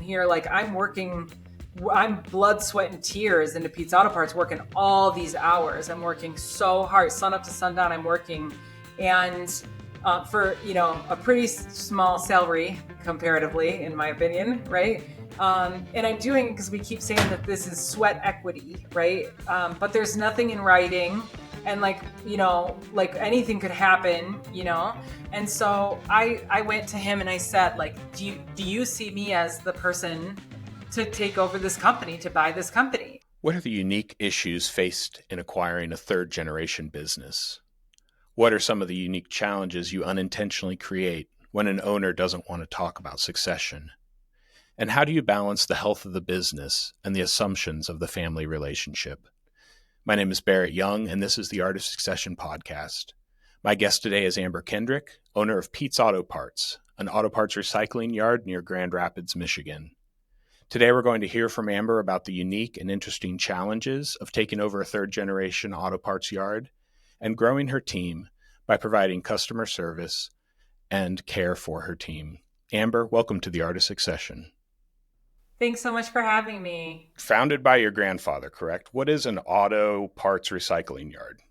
here, like I'm blood, sweat, and tears into Pete's Auto Parts, working all these hours. I'm working so hard, sun up to sundown. I'm working, and for a pretty small salary comparatively, in my opinion, right? And I'm doing because we keep saying that this is sweat equity, right? But there's nothing in writing, and like anything could happen, And so I went to him and I said, like, do you see me as the person to take over this company, to buy this company? What are the unique issues faced in acquiring a third generation business? What are some of the unique challenges you unintentionally create when an owner doesn't want to talk about succession? And how do you balance the health of the business and the assumptions of the family relationship? My name is Barrett Young, and this is the Art of Succession podcast. My guest today is Amber Kendrick, owner of Pete's Auto Parts, an auto parts recycling yard near Grand Rapids, Michigan. Today, we're going to hear from Amber about the unique and interesting challenges of taking over a third-generation auto parts yard and growing her team by providing customer service and care for her team. Amber, welcome to the Art of Succession. Thanks so much for having me. Founded by your grandfather, correct? What is an auto parts recycling yard?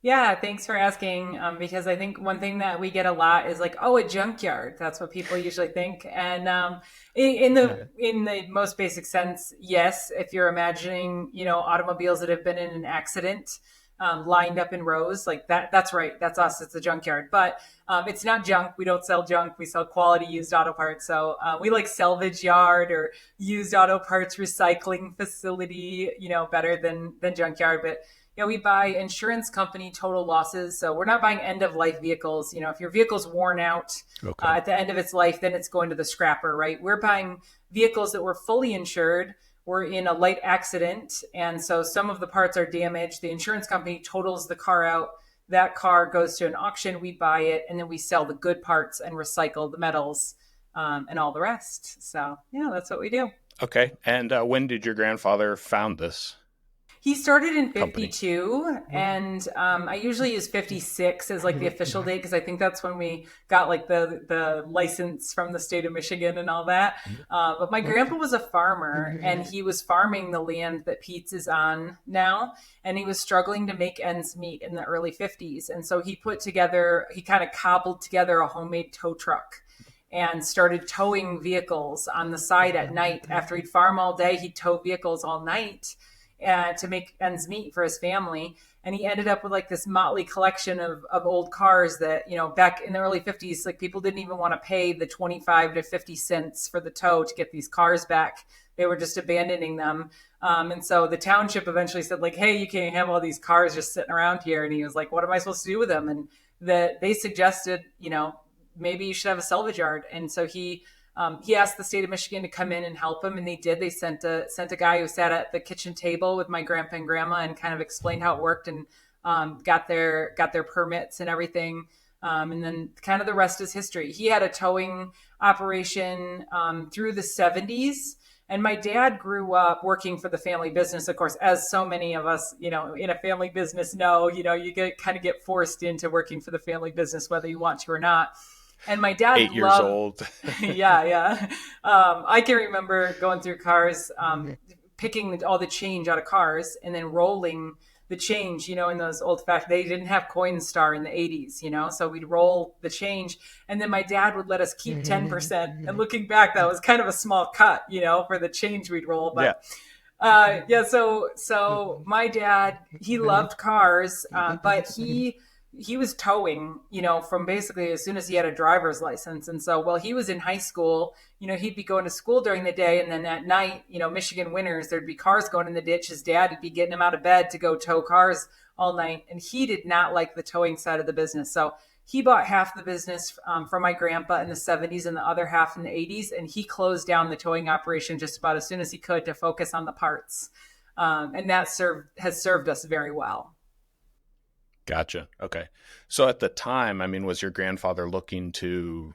Yeah, thanks for asking. Because I think one thing that we get a lot is like, oh, a junkyard. That's what people usually think. And in the most basic sense, yes. If you're imagining, automobiles that have been in an accident, lined up in rows, like that's right. That's us. It's a junkyard. But it's not junk. We don't sell junk. We sell quality used auto parts. So we like salvage yard or used auto parts recycling facility, better than junkyard. But we buy insurance company total losses. So we're not buying end of life vehicles. If your vehicle's worn out at the end of its life, then it's going to the scrapper, right? We're buying vehicles that were fully insured. We're in a light accident. And so some of the parts are damaged. The insurance company totals the car out. That car goes to an auction. We buy it, and then we sell the good parts and recycle the metals and all the rest. So yeah, that's what we do. Okay. And when did your grandfather found this? He started in 52, and I usually use 56 as like the official date because I think that's when we got like the license from the state of Michigan and all that. But my grandpa was a farmer, and he was farming the land that Pete's is on now, and he was struggling to make ends meet in the early 50s. And so he kind of cobbled together a homemade tow truck and started towing vehicles on the side at night. After he'd farm all day, he'd tow vehicles all night to make ends meet for his family. And he ended up with like this motley collection of old cars that, back in the early 50s, like people didn't even want to pay the 25 to 50 cents for the tow to get these cars back. They were just abandoning them. And so the township eventually said like, hey, you can't have all these cars just sitting around here. And he was like, what am I supposed to do with them? And they suggested, maybe you should have a salvage yard. And so he asked the state of Michigan to come in and help him, and they did. They sent a guy who sat at the kitchen table with my grandpa and grandma and kind of explained how it worked, and got their permits and everything. And then kind of the rest is history. He had a towing operation through the 70s. And my dad grew up working for the family business, of course, as so many of us, in a family business know, you get forced into working for the family business, whether you want to or not. And my dad 8 years old. Yeah. I can remember going through cars, picking all the change out of cars and then rolling the change, in those old fashioned, they didn't have Coinstar in the 80s, so we'd roll the change. And then my dad would let us keep 10%. And looking back, that was kind of a small cut, for the change we'd roll. But so my dad, he loved cars, but he was towing, from basically as soon as he had a driver's license. And so while he was in high school, he'd be going to school during the day. And then at night, Michigan winters, there'd be cars going in the ditch. His dad would be getting him out of bed to go tow cars all night. And he did not like the towing side of the business. So he bought half the business from my grandpa in the 70s and the other half in the 80s. And he closed down the towing operation just about as soon as he could to focus on the parts. And that has served us very well. Gotcha. Okay. So at the time, was your grandfather looking to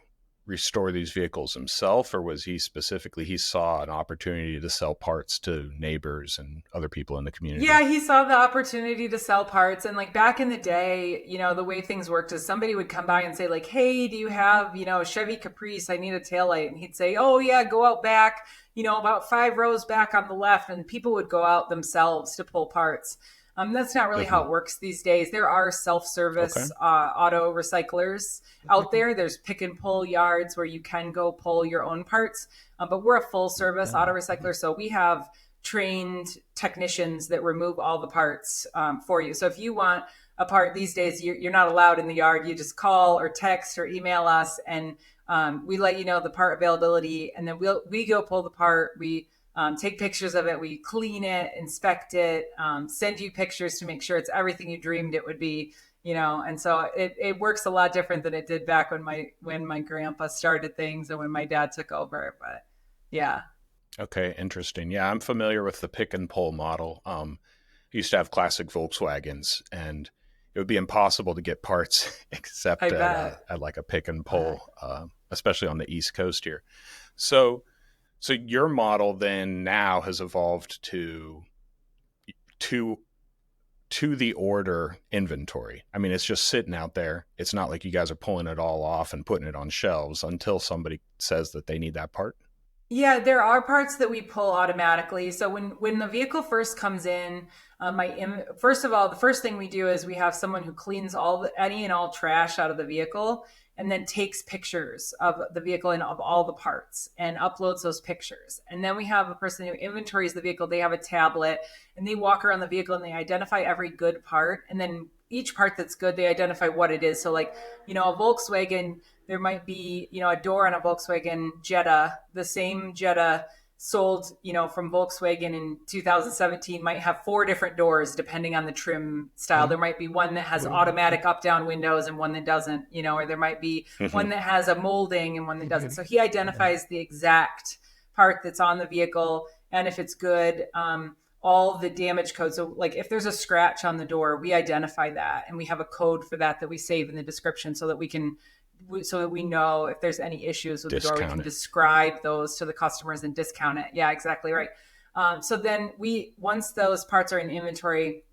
restore these vehicles himself, or was he specifically, he saw an opportunity to sell parts to neighbors and other people in the community? Yeah, he saw the opportunity to sell parts. And like back in the day, the way things worked is somebody would come by and say, like, hey, do you have, a Chevy Caprice? I need a taillight. And he'd say, oh, yeah, go out back, about 5 rows back on the left. And people would go out themselves to pull parts. That's not really how it works these days. There are self-service auto recyclers out there. There's pick and pull yards where you can go pull your own parts. But we're a full-service auto recycler, so we have trained technicians that remove all the parts for you. So if you want a part these days, you're not allowed in the yard. You just call or text or email us, and we let you know the part availability, and then we go pull the part. We take pictures of it. We clean it, inspect it, send you pictures to make sure it's everything you dreamed it would be. And so it works a lot different than it did back when my grandpa started things and when my dad took over. But yeah. Okay, interesting. Yeah, I'm familiar with the pick and pull model. I used to have classic Volkswagens, and it would be impossible to get parts except at like a pick and pull, especially on the East Coast here. So your model then now has evolved to the order inventory. I mean, it's just sitting out there. It's not like you guys are pulling it all off and putting it on shelves until somebody says that they need that part. Yeah, there are parts that we pull automatically. So when the vehicle first comes in, first of all, the first thing we do is we have someone who cleans any and all trash out of the vehicle, and then takes pictures of the vehicle and of all the parts and uploads those pictures. And then we have a person who inventories the vehicle. They have a tablet, and they walk around the vehicle and they identify every good part. And then each part that's good, they identify what it is. So like, a Volkswagen, there might be, a door on a Volkswagen Jetta. The same Jetta sold, from Volkswagen in 2017 might have 4 different doors depending on the trim style. There might be one that has automatic up-down windows and one that doesn't, or there might be one that has a molding and one that doesn't. So he identifies the exact part that's on the vehicle, and if it's good, all the damage codes. So like if there's a scratch on the door, we identify that, and we have a code for that we save in the description so that we know if there's any issues with the door, we can describe those to the customers and discount it. Yeah, exactly right. So then once those parts are in inventory,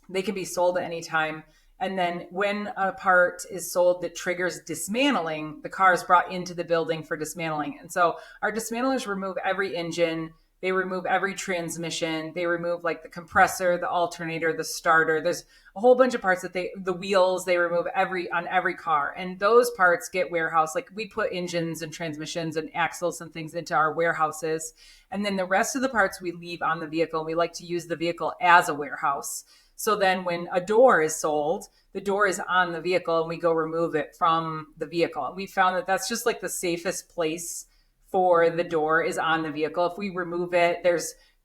they can be sold at any time. And then when a part is sold that triggers dismantling, the car is brought into the building for dismantling. And so our dismantlers remove every engine. They remove every transmission. They remove like the compressor, the alternator, the starter. There's a whole bunch of parts the wheels, they remove on every car. And those parts get warehoused. Like we put engines and transmissions and axles and things into our warehouses. And then the rest of the parts we leave on the vehicle. We like to use the vehicle as a warehouse. So then when a door is sold, the door is on the vehicle and we go remove it from the vehicle. And we found that that's just like the safest place for the door is on the vehicle. If we remove it,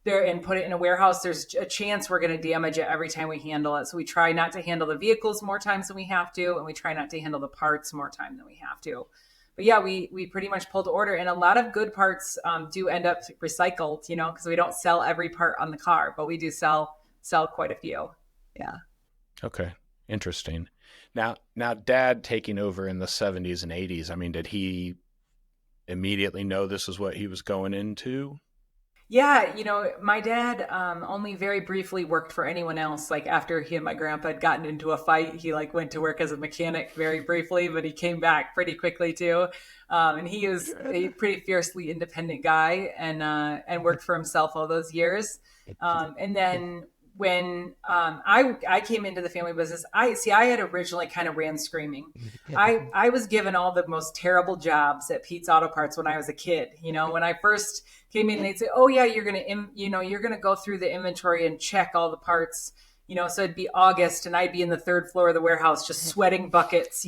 and put it in a warehouse, there's a chance we're going to damage it every time we handle it. So we try not to handle the vehicles more times than we have to, and we try not to handle the parts more time than we have to. But yeah, we pretty much pull to order, and a lot of good parts do end up recycled, because we don't sell every part on the car, but we do sell quite a few. Yeah. Okay, interesting. Now, Dad taking over in the 70s and 80s. I mean, did he immediately know this is what he was going into? Yeah, my dad only very briefly worked for anyone else. Like after he and my grandpa had gotten into a fight, he like went to work as a mechanic very briefly, but he came back pretty quickly too. And he was a pretty fiercely independent guy and worked for himself all those years. And then when I came into the family business, I had originally kind of ran screaming. I was given all the most terrible jobs at Pete's Auto Parts when I was a kid. When I first came in, they'd say, "Oh yeah, you're gonna go through the inventory and check all the parts." So it'd be August and I'd be in the 3rd floor of the warehouse, just sweating buckets,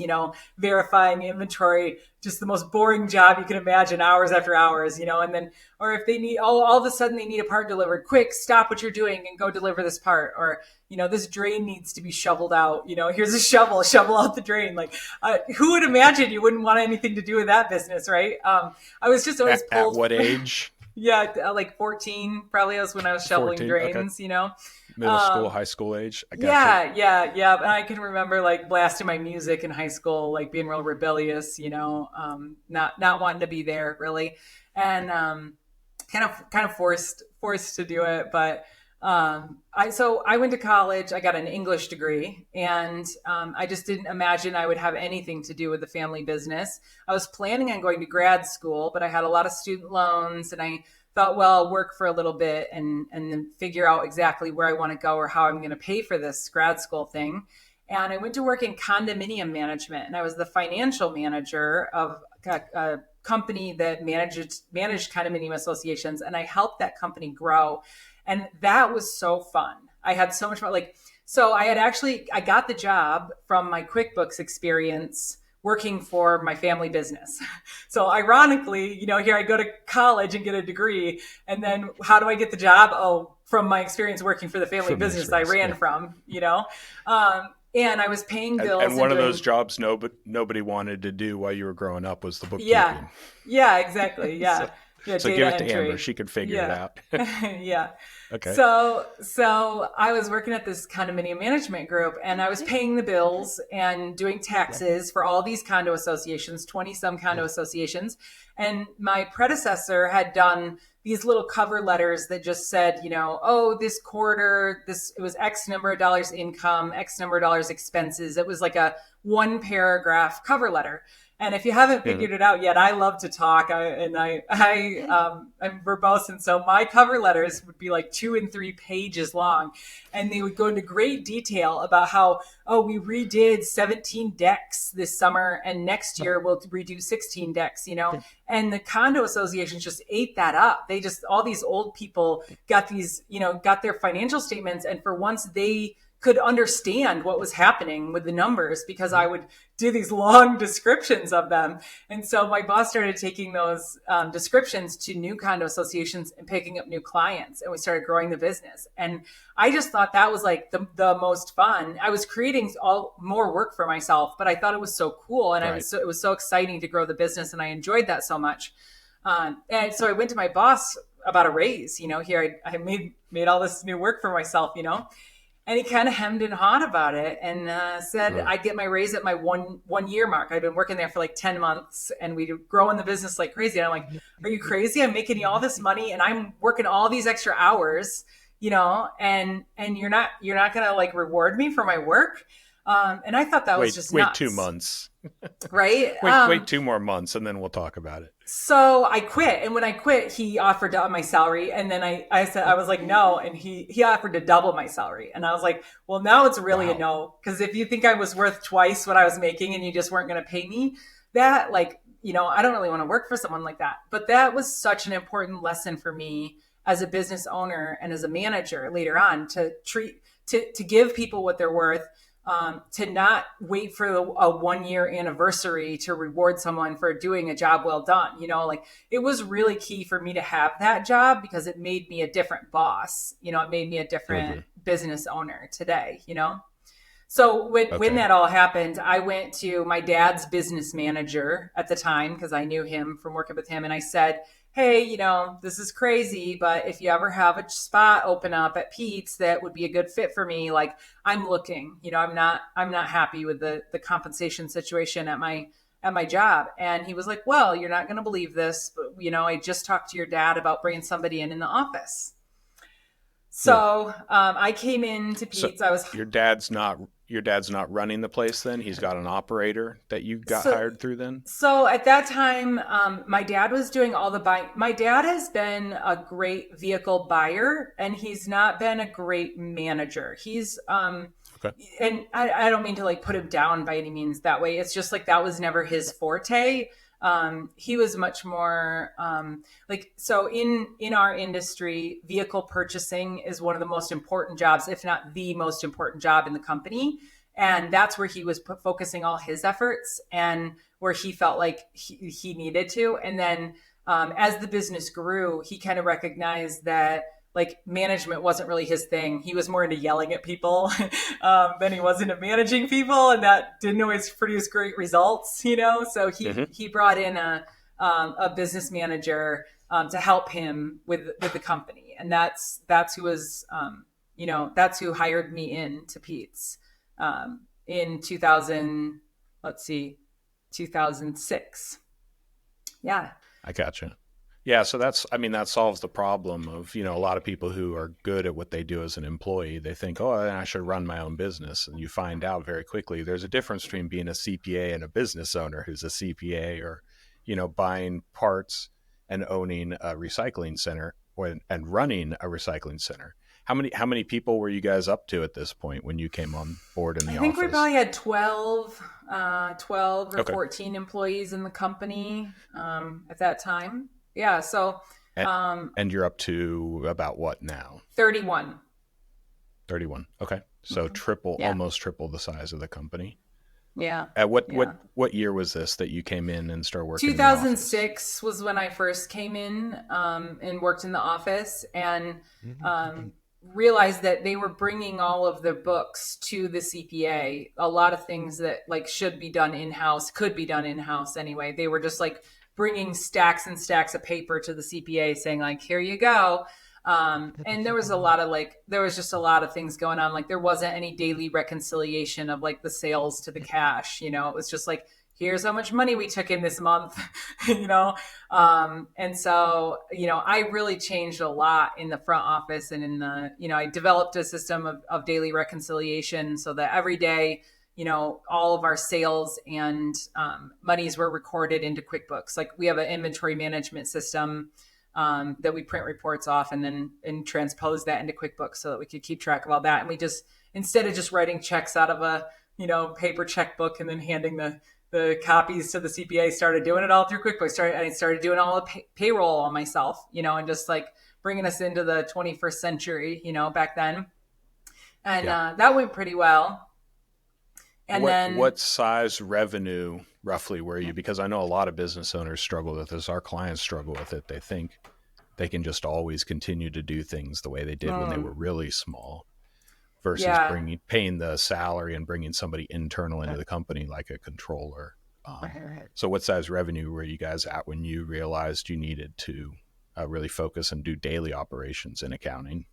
verifying inventory, just the most boring job you can imagine, hours after hours, and then, or if they need, all of a sudden they need a part delivered, quick, stop what you're doing and go deliver this part. Or, this drain needs to be shoveled out, here's a shovel out the drain. Like, who would imagine you wouldn't want anything to do with that business, right? I was just always pulled. At what age? Yeah, like 14 probably was when I was shoveling 14, drains, okay. Middle school, high school age. I got you. Yeah. And I can remember like blasting my music in high school, like being real rebellious, not wanting to be there really, and kind of forced to do it. But I went to college. I got an English degree, and I just didn't imagine I would have anything to do with the family business. I was planning on going to grad school, but I had a lot of student loans, and I thought, well, I'll work for a little bit and then figure out exactly where I want to go or how I'm going to pay for this grad school thing. And I went to work in condominium management, and I was the financial manager of a company that managed condominium associations, and I helped that company grow. And that was so fun. I had so much fun. So I got the job from my QuickBooks experience working for my family business. So ironically, here I go to college and get a degree. And then how do I get the job? Oh, from my experience working for the family business I ran from, and I was paying bills. And one of those jobs nobody wanted to do while you were growing up was the bookkeeping. Yeah, exactly. Yeah. So give it to Amber. She could figure it out. Yeah. Okay. So I was working at this condominium management group, and I was paying the bills and doing taxes for all these condo associations, 20 some condo associations. And my predecessor had done these little cover letters that just said, this quarter, it was X number of dollars income, X number of dollars expenses. It was like a 1-paragraph cover letter. And if you haven't figured it out yet, I love to talk, I'm verbose, and so my cover letters would be like 2 and 3 pages long, and they would go into great detail about how we redid 17 decks this summer, and next year we'll redo 16 decks, And the condo associations just ate that up. All these old people got their financial statements, and for once they could understand what was happening with the numbers because I would do these long descriptions of them. And so my boss started taking those descriptions to new condo associations and picking up new clients. And we started growing the business. And I just thought that was like the most fun. I was creating more work for myself, but I thought it was so cool. And it was so exciting to grow the business. And I enjoyed that so much. And so I went to my boss about a raise, here I made all this new work for myself, And he kind of hemmed and hawed about it and said I'd get my raise at my one year mark. I'd been working there for like 10 months and we'd growing the business like crazy. And I'm like, are you crazy? I'm making you all this money and I'm working all these extra hours, and you're not going to like reward me for my work. And I thought that was just nuts. Wait 2 months. Right? Wait 2 more months and then we'll talk about it. So I quit. And when I quit, he offered to up my salary. And then I said, I was like, no. And he offered to double my salary. And I was like, well, now it's really a no. Because if you think I was worth twice what I was making and you just weren't going to pay me that, I don't really want to work for someone like that. But that was such an important lesson for me as a business owner and as a manager later on to give people what they're worth. To not wait for a 1-year anniversary to reward someone for doing a job well done. It was really key for me to have that job because it made me a different boss. It made me a different business owner today, So when that all happened, I went to my dad's business manager at the time because I knew him from working with him. And I said, hey, this is crazy, but if you ever have a spot open up at Pete's that would be a good fit for me, I'm looking, I'm not happy with the compensation situation at my job. And he was like, well, you're not going to believe this, but I just talked to your dad about bringing somebody in the office. So I came into Pete's. So your dad's not running the place then? He's got an operator that you got hired through then? So at that time, my dad was doing all the buying. My dad has been a great vehicle buyer, and he's not been a great manager. He's, and I don't mean to put him down by any means that way. It's just that was never his forte. He was much more so in our industry, vehicle purchasing is one of the most important jobs, if not the most important job in the company. And that's where he was focusing all his efforts and where he felt like he needed to. And then as the business grew, he kind of recognized that management wasn't really his thing. He was more into yelling at people than he was into managing people. And that didn't always produce great results, So he brought in a business manager to help him with the company. And that's who was, that's who hired me in to Pete's in 2000. Let's see, 2006. Yeah. I gotcha. Yeah, so that solves the problem of, a lot of people who are good at what they do as an employee. They think, oh, I should run my own business. And you find out very quickly there's a difference between being a CPA and a business owner who's a CPA, or, buying parts and owning a recycling center and running a recycling center. How many people were you guys up to at this point when you came on board in the I think we office? probably had 12 or Okay. 14 employees in the company at that time. Yeah. So And, um, and you're up to about what now? 31. 31. Okay. So triple, Yeah. almost triple the size of the company. Yeah. What Yeah. what year was this that you came in and started working in the office? 2006 was when I first came in and worked in the office, and realized that they were bringing all of the books to the CPA. A lot of things that like should be done in house could be done in house anyway. They were just like bringing stacks and stacks of paper to the CPA, saying like, "Here you go." And there was there was just a lot of things going on. Like there wasn't any daily reconciliation of like the sales to the cash. It was just like, here's how much money we took in this month, and so, I really changed a lot in the front office, and I developed a system of daily reconciliation so that every day, all of our sales and monies were recorded into QuickBooks. Like we have an inventory management system that we print reports off and transpose that into QuickBooks so that we could keep track of all that. And we just, instead of just writing checks out of a, paper checkbook and then handing the copies to the CPA, started doing it all through QuickBooks. I started doing all the payroll all myself, and just like bringing us into the 21st century, back then. And Yeah. that went pretty well. And then What size revenue roughly were you? Because I know a lot of business owners struggle with this. Our clients struggle with it. They think they can just always continue to do things the way they did when they were really small, versus yeah, paying the salary and bringing somebody internal into the company like a controller. So what size revenue were you guys at when you realized you needed to really focus and do daily operations in accounting?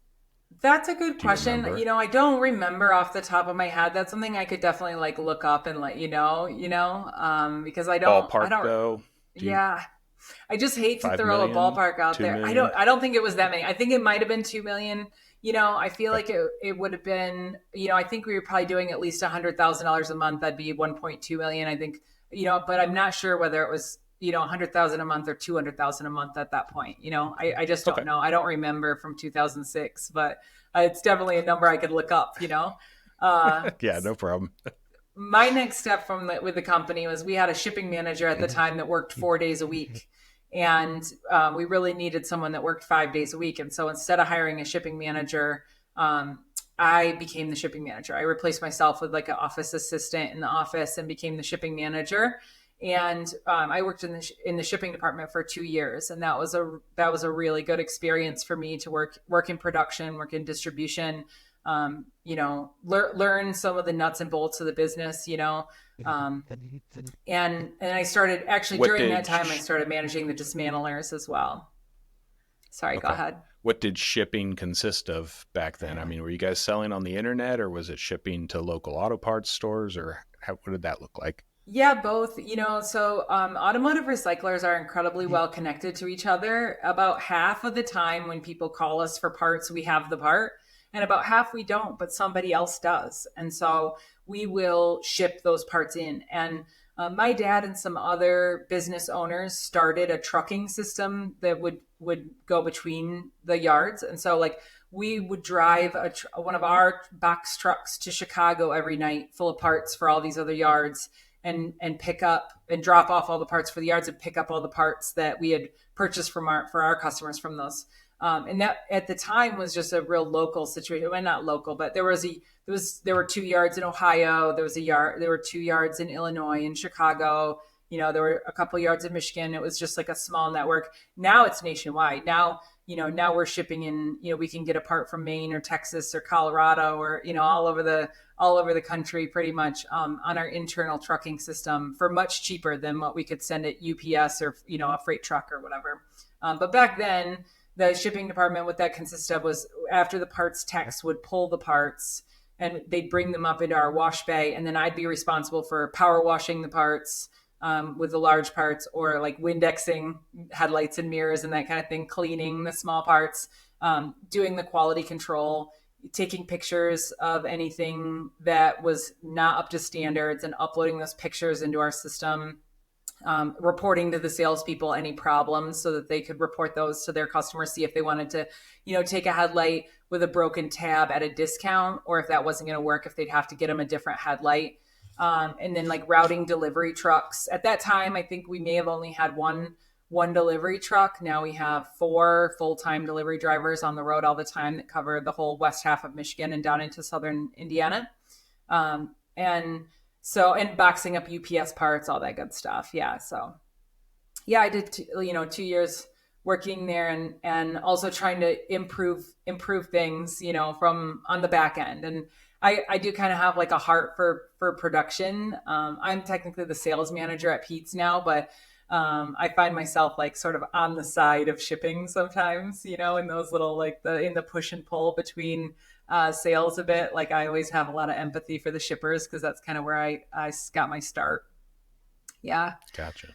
that's a good Do you question. remember? I don't remember off the top of my head. That's something I could definitely like look up and let you know, because I Ballpark don't, though? Do you yeah. I just hate to 5 throw a million, ballpark out 2 there. million? I don't think it was that many. I think it might have been 2 million. I feel Okay. like it would have been, I think we were probably doing at least $100,000 a month. That'd be 1.2 million, I think, but I'm not sure whether it was, 100,000 a month or 200,000 a month at that point. I just don't Okay. know. I don't remember from 2006, but it's definitely a number I could look up. Uh, Yeah, no problem. my next step with the company was we had a shipping manager at the time that worked 4 days a week, and we really needed someone that worked 5 days a week. And so instead of hiring a shipping manager, I became the shipping manager. I replaced myself with like an office assistant in the office and became the shipping manager. And I worked in the shipping department for 2 years, and that was a really good experience for me to work in production, work in distribution, learn some of the nuts and bolts of the business, and I started actually What during that did time I started managing the dismantlers as well. Sorry, go Okay. ahead. What did shipping consist of back then? I mean, were you guys selling on the internet, or was it shipping to local auto parts stores, or what did that look like? Yeah, both. So automotive recyclers are incredibly well connected to each other. About half of the time when people call us for parts, we have the part, and about half we don't, but somebody else does. And so we will ship those parts in. And my dad and some other business owners started a trucking system that would go between the yards. And so like we would drive one of our box trucks to Chicago every night full of parts for all these other yards, and pick up and drop off all the parts for the yards and pick up all the parts that we had purchased for our customers from those. And that at the time was just a real local situation. Well, not local, but there were 2 yards in Ohio. There were 2 yards in Illinois, in Chicago. There were a couple yards in Michigan. It was just like a small network. Now it's nationwide. Now we're shipping in, we can get a part from Maine or Texas or Colorado, or, all over the country pretty much, on our internal trucking system for much cheaper than what we could send at UPS or, a freight truck or whatever. But back then, the shipping department, what that consisted of was after the parts techs would pull the parts and they'd bring them up into our wash bay, and then I'd be responsible for power washing the parts with the large parts, or like Windexing headlights and mirrors and that kind of thing, cleaning the small parts, doing the quality control, taking pictures of anything that was not up to standards and uploading those pictures into our system, reporting to the salespeople any problems so that they could report those to their customers, see if they wanted to, take a headlight with a broken tab at a discount, or if that wasn't going to work, if they'd have to get them a different headlight. And then like routing delivery trucks. At that time, I think we may have only had one delivery truck. Now we have 4 full-time delivery drivers on the road all the time that cover the whole west half of Michigan and down into southern Indiana. And boxing up UPS parts, all that good stuff. Yeah. So yeah, I did, 2 years working there, and also trying to improve things, from on the back end. And I do kind of have like a heart for production. I'm technically the sales manager at Pete's now, but I find myself like sort of on the side of shipping sometimes, in those little, like in the push and pull between sales a bit. Like I always have a lot of empathy for the shippers, because that's kind of where I got my start. Yeah. Gotcha.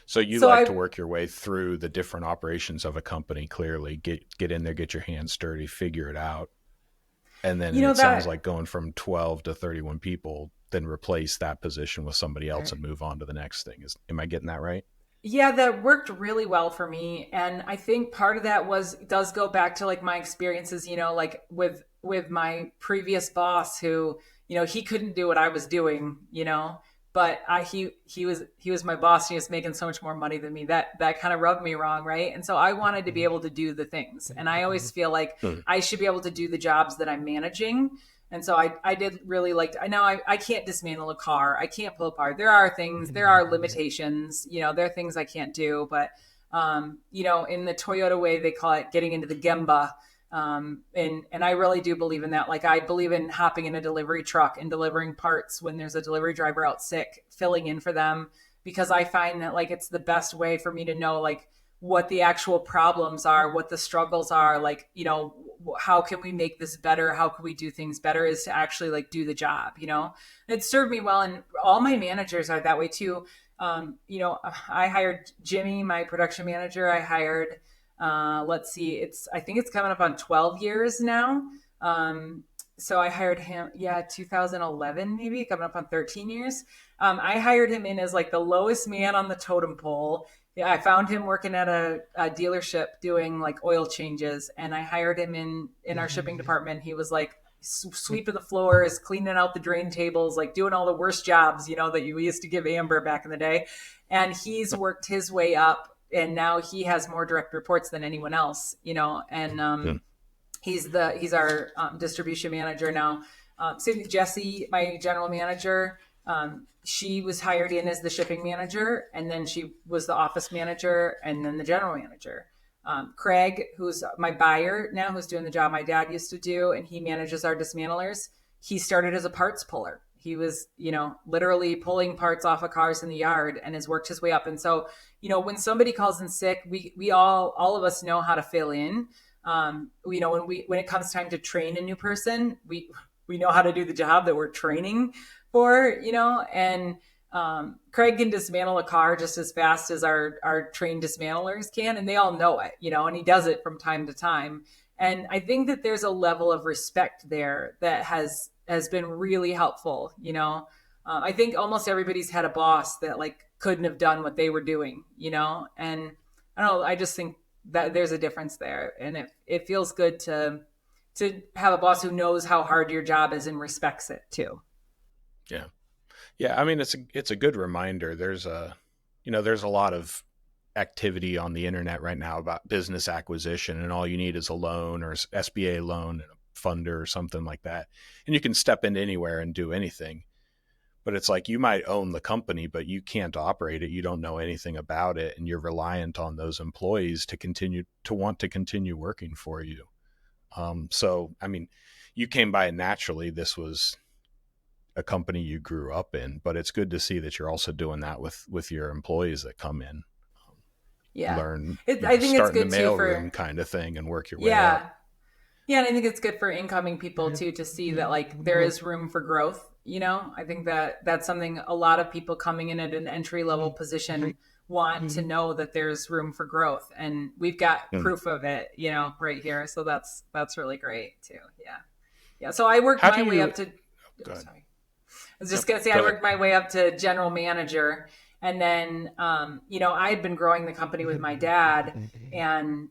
So you like to work your way through the different operations of a company, clearly get in there, get your hands dirty, figure it out. And then sounds like going from 12 to 31 people, then replace that position with somebody else and move on to the next thing. Am I getting that right? Yeah, that worked really well for me. And I think part of that does go back to like my experiences, like with my previous boss who, he couldn't do what I was doing, but he was my boss, and he was making so much more money than me. That kind of rubbed me wrong, right? And so I wanted to be able to do the things, and I always feel like I should be able to do the jobs that I'm managing. And so I did really like, I know I can't dismantle a car. I can't pull apart. There are limitations, there are things I can't do, but, in the Toyota way, they call it getting into the Gemba. And I really do believe in that. Like I believe in hopping in a delivery truck and delivering parts when there's a delivery driver out sick, filling in for them, because I find that like, it's the best way for me to know like what the actual problems are, what the struggles are, like, how can we make this better? How can we do things better, is to actually like do the job, And it served me well. And all my managers are that way too. I hired Jimmy, my production manager. I hired, I think it's coming up on 12 years now. So I hired him, 2011, maybe coming up on 13 years. I hired him in as like the lowest man on the totem pole. Yeah, I found him working at a dealership doing like oil changes, and I hired him in our shipping department. He was like sweeping the floors, cleaning out the drain tables, like doing all the worst jobs, that you used to give Amber back in the day. And he's worked his way up, and now he has more direct reports than anyone else, and he's our distribution manager now. Same with Jessie, my general manager. She was hired in as the shipping manager, and then she was the office manager, and then the general manager. Craig, who's my buyer now, who's doing the job my dad used to do, and he manages our dismantlers. He started as a parts puller. He was, literally pulling parts off of cars in the yard, and has worked his way up. And so, when somebody calls in sick, we all of us know how to fill in. When it comes time to train a new person, we know how to do the job that we're training for, and Craig can dismantle a car just as fast as our trained dismantlers can, and they all know it, and he does it from time to time. And I think that there's a level of respect there that has been really helpful. I think almost everybody's had a boss that like couldn't have done what they were doing, and I don't know, I just think that there's a difference there, and it feels good to have a boss who knows how hard your job is and respects it too. Yeah. Yeah. I mean, it's a good reminder. There's a lot of activity on the internet right now about business acquisition, and all you need is a loan or SBA loan and a funder or something like that. And you can step into anywhere and do anything, but it's like, you might own the company, but you can't operate it. You don't know anything about it. And you're reliant on those employees to want to continue working for you. So, I mean, you came by it naturally. This was a company you grew up in, but it's good to see that you're also doing that with your employees that come in. Yeah. learn, I think it's start in the good too for, mailroom kind of thing and work your way up. yeah. Yeah, and I think it's good for incoming people too to see that like there is room for growth. I think that that's something a lot of people coming in at an entry level position want to know, that there's room for growth, and we've got Mm. proof of it, right here. So that's really great too. Yeah, yeah. So I worked How do my way you, up to. go Oh, ahead. sorry. I was just Nope, gonna say go I ahead. worked my way up to general manager, and then I had been growing the company with my dad and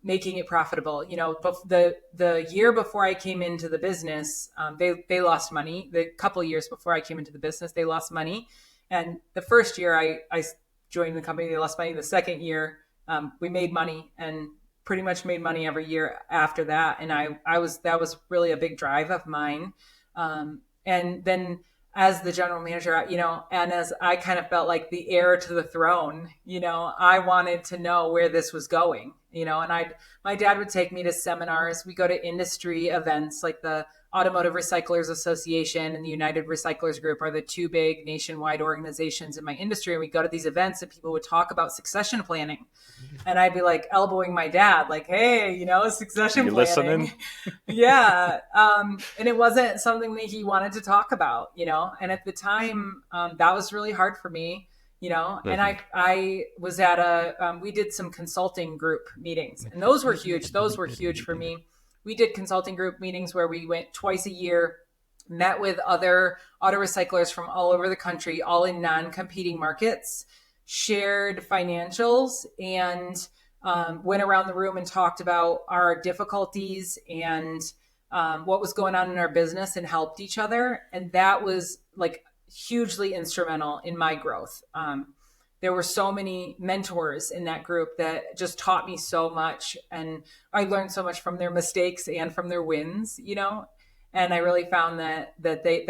making it profitable. But the year before I came into the business, they lost money. The couple of years before I came into the business, they lost money, and the first year I joined the company, they lost money. The second year, we made money and pretty much made money every year after that. And I was that was really a big drive of mine. And then as the general manager, and as I kind of felt like the heir to the throne, I wanted to know where this was going, and my dad would take me to seminars. We go to industry events like the Automotive Recyclers Association and the United Recyclers Group are the two big nationwide organizations in my industry. And we go to these events and people would talk about succession planning. And I'd be like elbowing my dad, like, hey, succession You planning. listening? Yeah. And it wasn't something that he wanted to talk about, and at the time, that was really hard for me, and Mhm. I was at we did some consulting group meetings, and those were huge. Those were huge for me. We did consulting group meetings where we went twice a year, met with other auto recyclers from all over the country, all in non-competing markets, shared financials, and went around the room and talked about our difficulties and what was going on in our business, and helped each other. And that was like hugely instrumental in my growth. There were so many mentors in that group that just taught me so much. And I learned so much from their mistakes and from their wins, and I really found that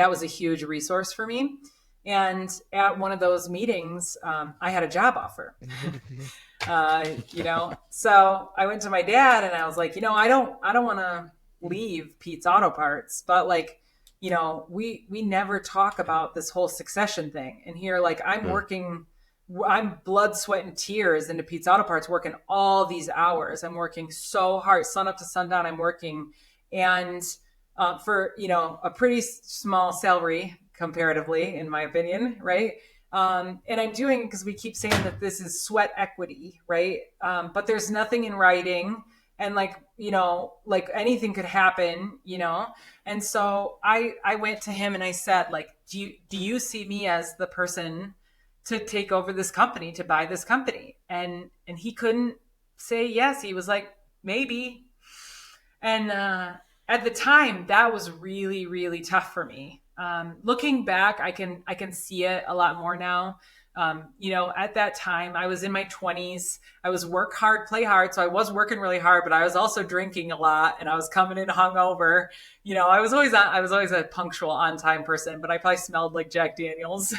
was a huge resource for me. And at one of those meetings, I had a job offer. So I went to my dad and I was like, I don't want to leave Pete's Auto Parts, but like, we never talk about this whole succession thing. And here, like, Mm. I'm blood, sweat, and tears into Pete's Auto Parts, working all these hours. I'm working so hard, sun up to sundown. I'm working, and for a pretty small salary comparatively, in my opinion, right? And I'm doing, because we keep saying that this is sweat equity, right? But there's nothing in writing, and like anything could happen, And so I went to him and I said, like, do you see me as the person to take over this company, to buy this company? And he couldn't say yes. He was like, maybe. And at the time, that was really, really tough for me. Looking back, I can see it a lot more now. At that time, I was in my 20s. I was work hard, play hard. So I was working really hard, but I was also drinking a lot, and I was coming in hungover. I was always a punctual, on time person, but I probably smelled like Jack Daniels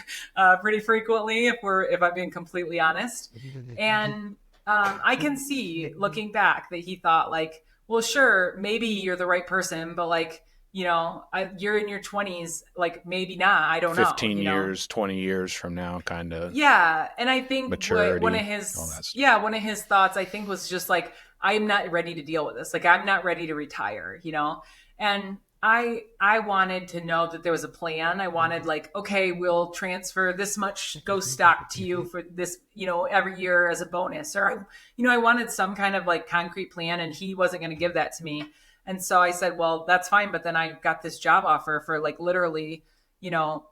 pretty frequently, if I'm being completely honest. And I can see, looking back, that he thought like, well, sure, maybe you're the right person, but like, you're in your 20s, like maybe not. I don't know, 15 years, 20 years from now, kind of Yeah, and I think one of maturity, all his that stuff. yeah one of his thoughts, I think, was just like, I'm not ready to deal with this. Like, I'm not ready to retire, and I wanted to know that there was a plan. I wanted, like, okay, we'll transfer this much ghost stock to you for this, every year as a bonus, or I wanted some kind of like concrete plan, and he wasn't going to give that to me. And so I said, well, that's fine, but then I got this job offer for like literally, you know,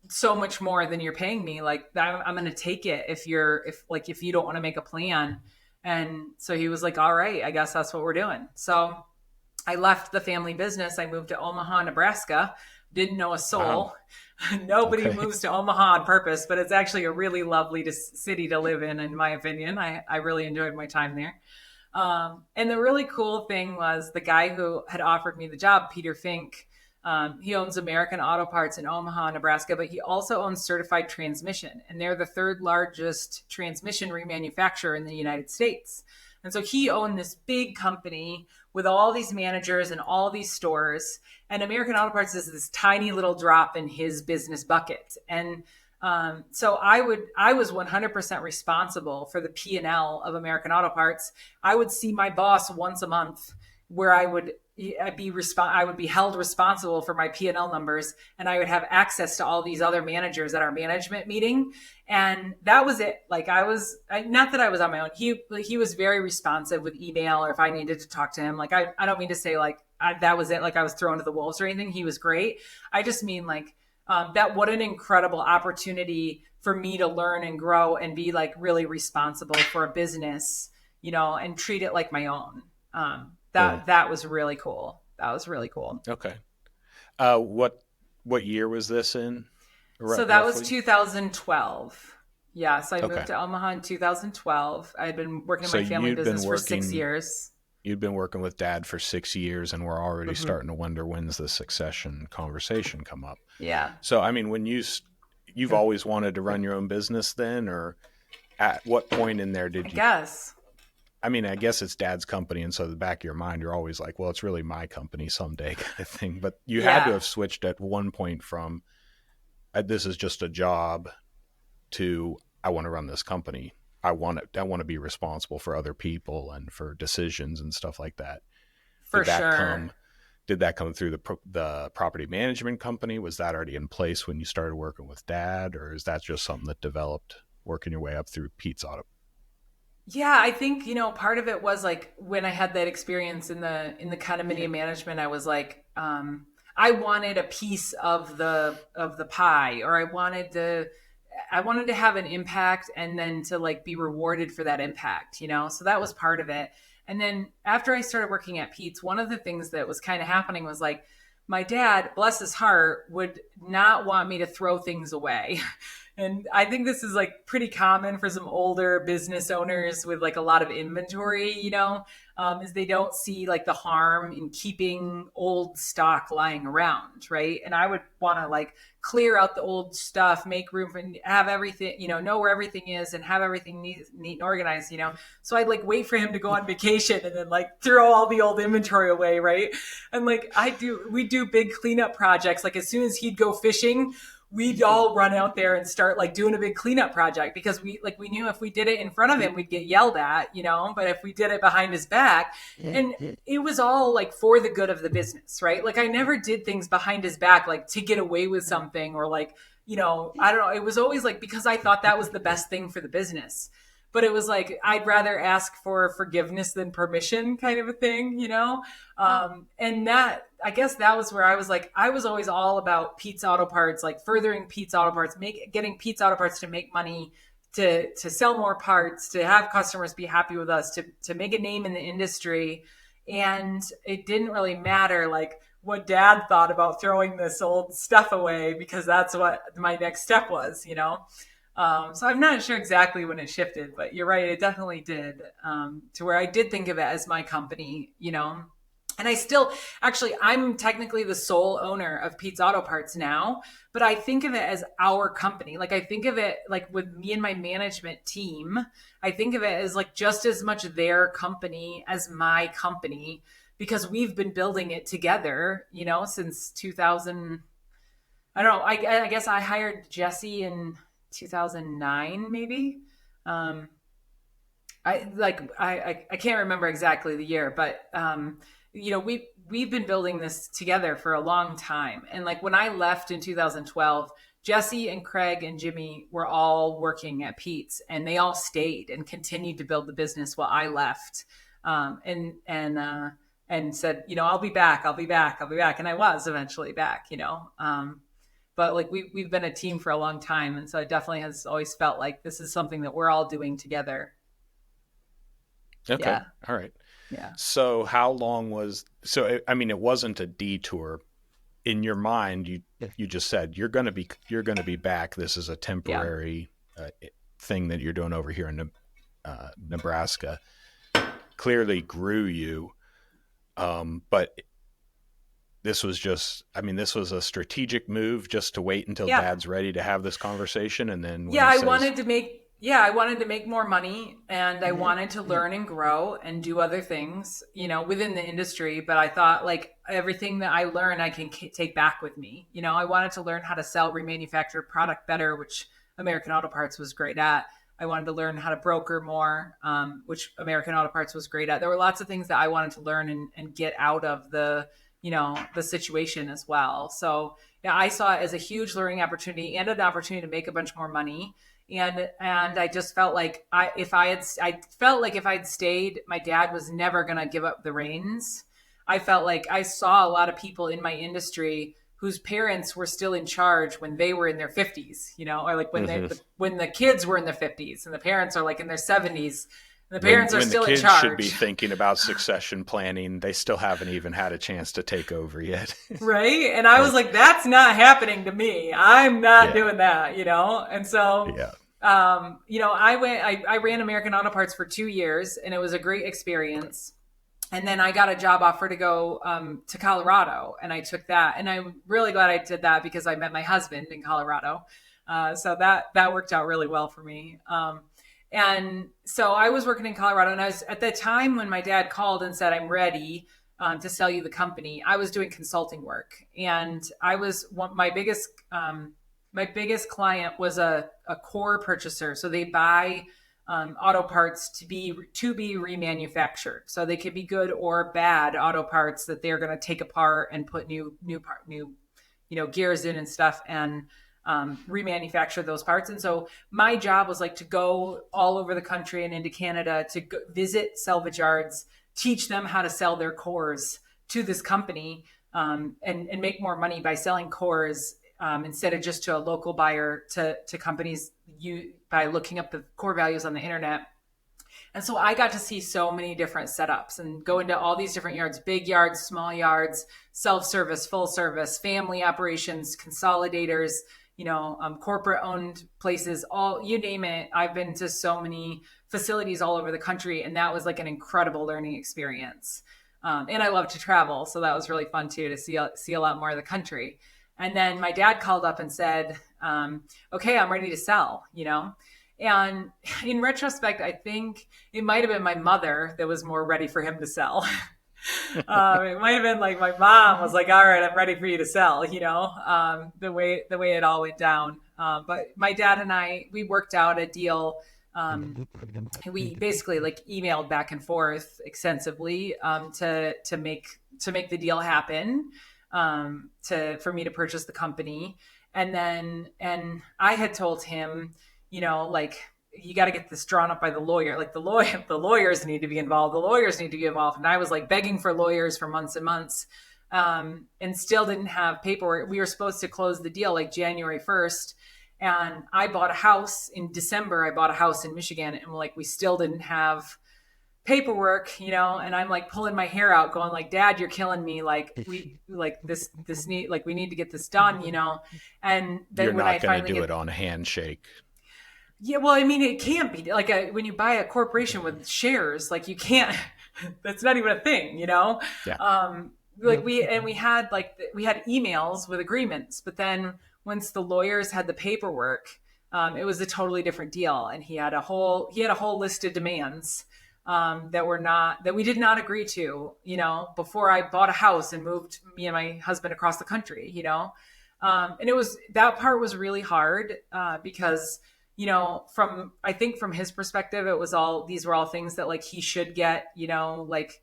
so much more than you're paying me. Like, I'm going to take it if you don't want to make a plan. And so he was like, all right, I guess that's what we're doing. So I left the family business. I moved to Omaha, Nebraska. Didn't know a Wow. soul. Nobody Okay. moves to Omaha on purpose, but it's actually a really lovely city to live in my opinion. I really enjoyed my time there. And the really cool thing was, the guy who had offered me the job, Peter Fink. He owns American Auto Parts in Omaha, Nebraska, but he also owns Certified Transmission, and they're the third largest transmission remanufacturer in the United States. And so he owned this big company with all these managers and all these stores, and American Auto Parts is this tiny little drop in his business bucket. And So I was 100% responsible for the P&L of American Auto Parts. I would see my boss once a month, where I would be held responsible for my P&L numbers, and I would have access to all these other managers at our management meeting. And that was it. Like not that I was on my own. He was very responsive with email, or if I needed to talk to him. Like I don't mean to say like that was it. Like I was thrown to the wolves or anything. He was great. I just mean like that what an incredible opportunity for me to learn and grow and be like really responsible for a business, and treat it like my own. That was really cool. That was really cool. Okay. What year was this in? So that was 2012. Yeah, so I Okay. moved to Omaha in 2012. I had been working in So my family business for 6 years. You'd been working with Dad for 6 years, and we're already Mm-hmm. starting to wonder, when's the succession conversation come up? Yeah. So, I mean, when you've always wanted to run your own business then, or at what point in there did I you? guess. I mean, I guess it's Dad's company, and so in the back of your mind, you're always like, well, it's really my company someday, kind of thing. But you had to Yeah. have switched at one point from this is just a job to I want to run this company. I want to be responsible for other people and for decisions and stuff like that. For Did that sure. come? Did that come through the property management company? Was that already in place when you started working with Dad, or is that just something that developed working your way up through Pete's Auto? Yeah, I think, part of it was like when I had that experience in the condominium management, I was like, I wanted a piece of the pie, or I wanted to have an impact and then to like be rewarded for that impact. So that was part of it. And then after I started working at Pete's, one of the things that was kind of happening was like my dad, bless his heart, would not want me to throw things away. And I think this is like pretty common for some older business owners with like a lot of inventory, is they don't see like the harm in keeping old stock lying around, right? And I would want to like clear out the old stuff, make room for, have everything, know where everything is and have everything neat and organized. So I'd like wait for him to go on vacation and then like throw all the old inventory away, right? And like we do big cleanup projects. Like as soon as he'd go fishing, we'd all run out there and start like doing a big cleanup project, because we knew if we did it in front of him, we'd get yelled at. But if we did it behind his back, and it was all like for the good of the business, right? Like I never did things behind his back, like to get away with something, or like, I don't know. It was always like, because I thought that was the best thing for the business. But it was like, I'd rather ask for forgiveness than permission, kind of a thing. And that, I guess that was where I was like, I was always all about Pete's Auto Parts, like furthering Pete's Auto Parts, getting Pete's Auto Parts to make money, to sell more parts, to have customers be happy with us, to make a name in the industry. And it didn't really matter like what Dad thought about throwing this old stuff away, because that's what my next step was. So I'm not sure exactly when it shifted, but you're right. It definitely did, to where I did think of it as my company. And I still, actually, I'm technically the sole owner of Pete's Auto Parts now, but I think of it as our company. Like I think of it like with me and my management team, I think of it as like just as much their company as my company, because we've been building it together, since 2000. I don't know. I guess I hired Jesse in 2009, maybe. Um, I can't remember exactly the year, but we've been building this together for a long time. And like when I left in 2012, Jesse and Craig and Jimmy were all working at Pete's, and they all stayed and continued to build the business while I left. And said, I'll be back, I'll be back, I'll be back, and I was eventually back. But like we've been a team for a long time, and so it definitely has always felt like this is something that we're all doing together. Okay, Yeah. all right. Yeah. So how long was I mean, it wasn't a detour in your mind. You just said you're going to be back. This is a Yeah. temporary thing that you're doing over here in Nebraska. Clearly grew you, but this was just, I mean, this was a strategic move just to wait until Yeah. Dad's ready to have this conversation, and then when Yeah, he I says, wanted to make yeah, I wanted to make more money and I wanted to learn and grow and do other things, within the industry. But I thought like everything that I learn, I can take back with me. I wanted to learn how to sell remanufactured product better, which American Auto Parts was great at. I wanted to learn how to broker more, which American Auto Parts was great at. There were lots of things that I wanted to learn and get out of the situation as well. So yeah, I saw it as a huge learning opportunity and an opportunity to make a bunch more money. And I just felt like I felt like if I'd stayed, my dad was never going to give up the reins. I felt like I saw a lot of people in my industry whose parents were still in charge when they were in their 50s, or like when the kids were in their 50s and the parents are like in their 70s and the parents are When the still in kids should be charge. thinking about succession planning, they still haven't even had a chance to take over yet. Right. And I was Right. like, that's not happening to me. I'm not Yeah. doing that. And so, Yeah. I ran American Auto Parts for 2 years and it was a great experience. And then I got a job offer to go to Colorado and I took that. And I'm really glad I did that because I met my husband in Colorado. So that worked out really well for me. And so I was working in Colorado, and I was at the time when my dad called and said, "I'm ready to sell you the company." I was doing consulting work, and my biggest client was a core purchaser. So they buy auto parts to be remanufactured. So they could be good or bad auto parts that they're going to take apart and put new gears in and stuff, and remanufacture those parts. And so my job was like to go all over the country and into Canada to visit salvage yards, teach them how to sell their cores to this company, and make more money by selling cores, instead of just to a local buyer, to companies by looking up the core values on the internet. And so I got to see so many different setups and go into all these different yards: big yards, small yards, self-service, full service, family operations, consolidators, corporate owned places, all, you name it. I've been to so many facilities all over the country, and that was like an incredible learning experience. And I love to travel, so that was really fun too, to see a lot more of the country. And then my dad called up and said, "Okay, I'm ready to sell." And in retrospect, I think it might have been my mother that was more ready for him to sell. It might have been like my mom was like, "All right, I'm ready for you to sell," the way it all went down. But my dad and we worked out a deal. We basically like emailed back and forth extensively, to make the deal happen, for me to purchase the company. And I had told him, like, you got to get this drawn up by the lawyer. Like the lawyers need to be involved. The lawyers need to be involved. And I was like begging for lawyers for months and months, and still didn't have paperwork. We were supposed to close the deal like January 1st. And I bought a house in December. I bought a house in Michigan, and like, we still didn't have paperwork, and I'm like pulling my hair out going like, "Dad, you're killing me. Like, we need to get this done. And You're then when I not going to finally do get, it on a handshake. yeah, well, I mean, it can't be like when you buy a corporation with shares, like you can't, that's not even a thing. Yeah. Like we had emails with agreements, but then once the lawyers had the paperwork, it was a totally different deal. And he had a whole list of demands, that we did not agree to, before I bought a house and moved me and my husband across the country. And that part was really hard, because, I think from his perspective, these were all things that like he should get, like,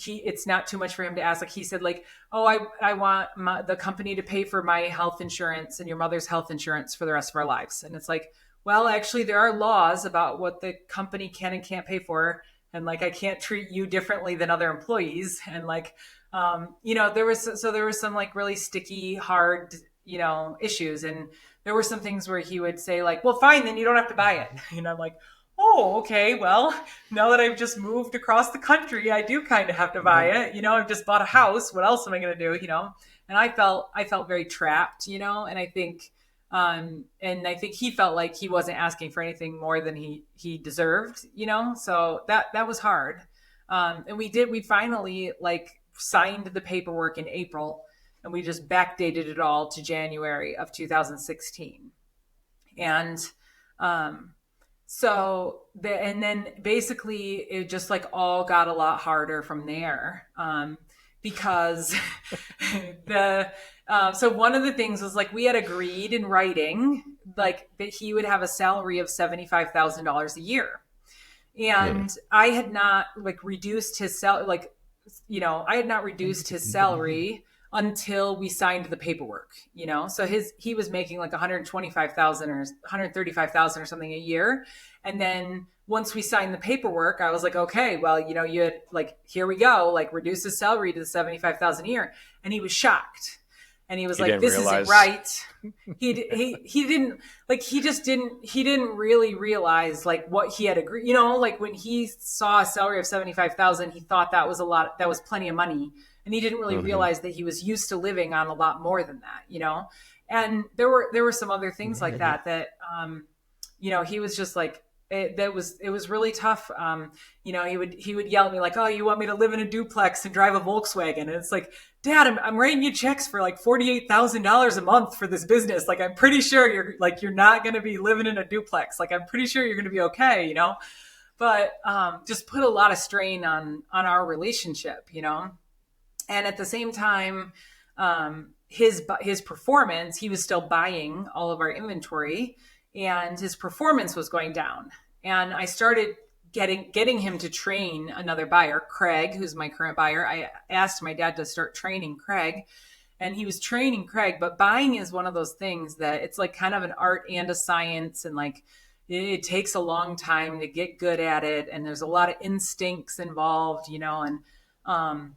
it's not too much for him to ask. Like he said, like, "Oh, I want the company to pay for my health insurance and your mother's health insurance for the rest of our lives." And it's like, well, actually, there are laws about what the company can and can't pay for. And like, I can't treat you differently than other employees. And like, there was some like really sticky, hard, issues. And there were some things where he would say like, "Well, fine, then you don't have to buy it." And I'm like, "Oh, okay. Well, now that I've just moved across the country, I do kind of have to buy it. I've just bought a house. What else am I going to do?" And I felt very trapped, and I think he felt like he wasn't asking for anything more than he deserved, so that was hard. And we finally like signed the paperwork in April, and we just backdated it all to January of 2016. And And then basically it just like all got a lot harder from there, because the so one of the things was like we had agreed in writing like that he would have a salary of $75,000 a year, Really? and I had not like reduced his I had not reduced his salary until we signed the paperwork, So he was making like 125,000 or 135,000 or something a year. And then once we signed the paperwork, I was like, okay, well, you had like, here we go, like reduce his salary to the 75,000 a year. And he was shocked. And he was He like, didn't this isn't realize. right. He didn't like, he didn't really realize like what he had agreed, like when he saw a salary of 75,000, he thought that was a lot, that was plenty of money. And he didn't really Hmm. realize that he was used to living on a lot more than that. And there were some other things like that, he was just like, it was really tough. He would yell at me like, "Oh, you want me to live in a duplex and drive a Volkswagen?" And it's like, Dad, I'm writing you checks for like $48,000 a month for this business. Like, I'm pretty sure you're not going to be living in a duplex. Like, I'm pretty sure you're going to be okay. But just put a lot of strain on our relationship. And at the same time, his performance, he was still buying all of our inventory, and his performance was going down. And I started getting him to train another buyer, Craig, who's my current buyer. I asked my dad to start training Craig, and he was training Craig. But buying is one of those things that it's like kind of an art and a science, and like it takes a long time to get good at it, and there's a lot of instincts involved. And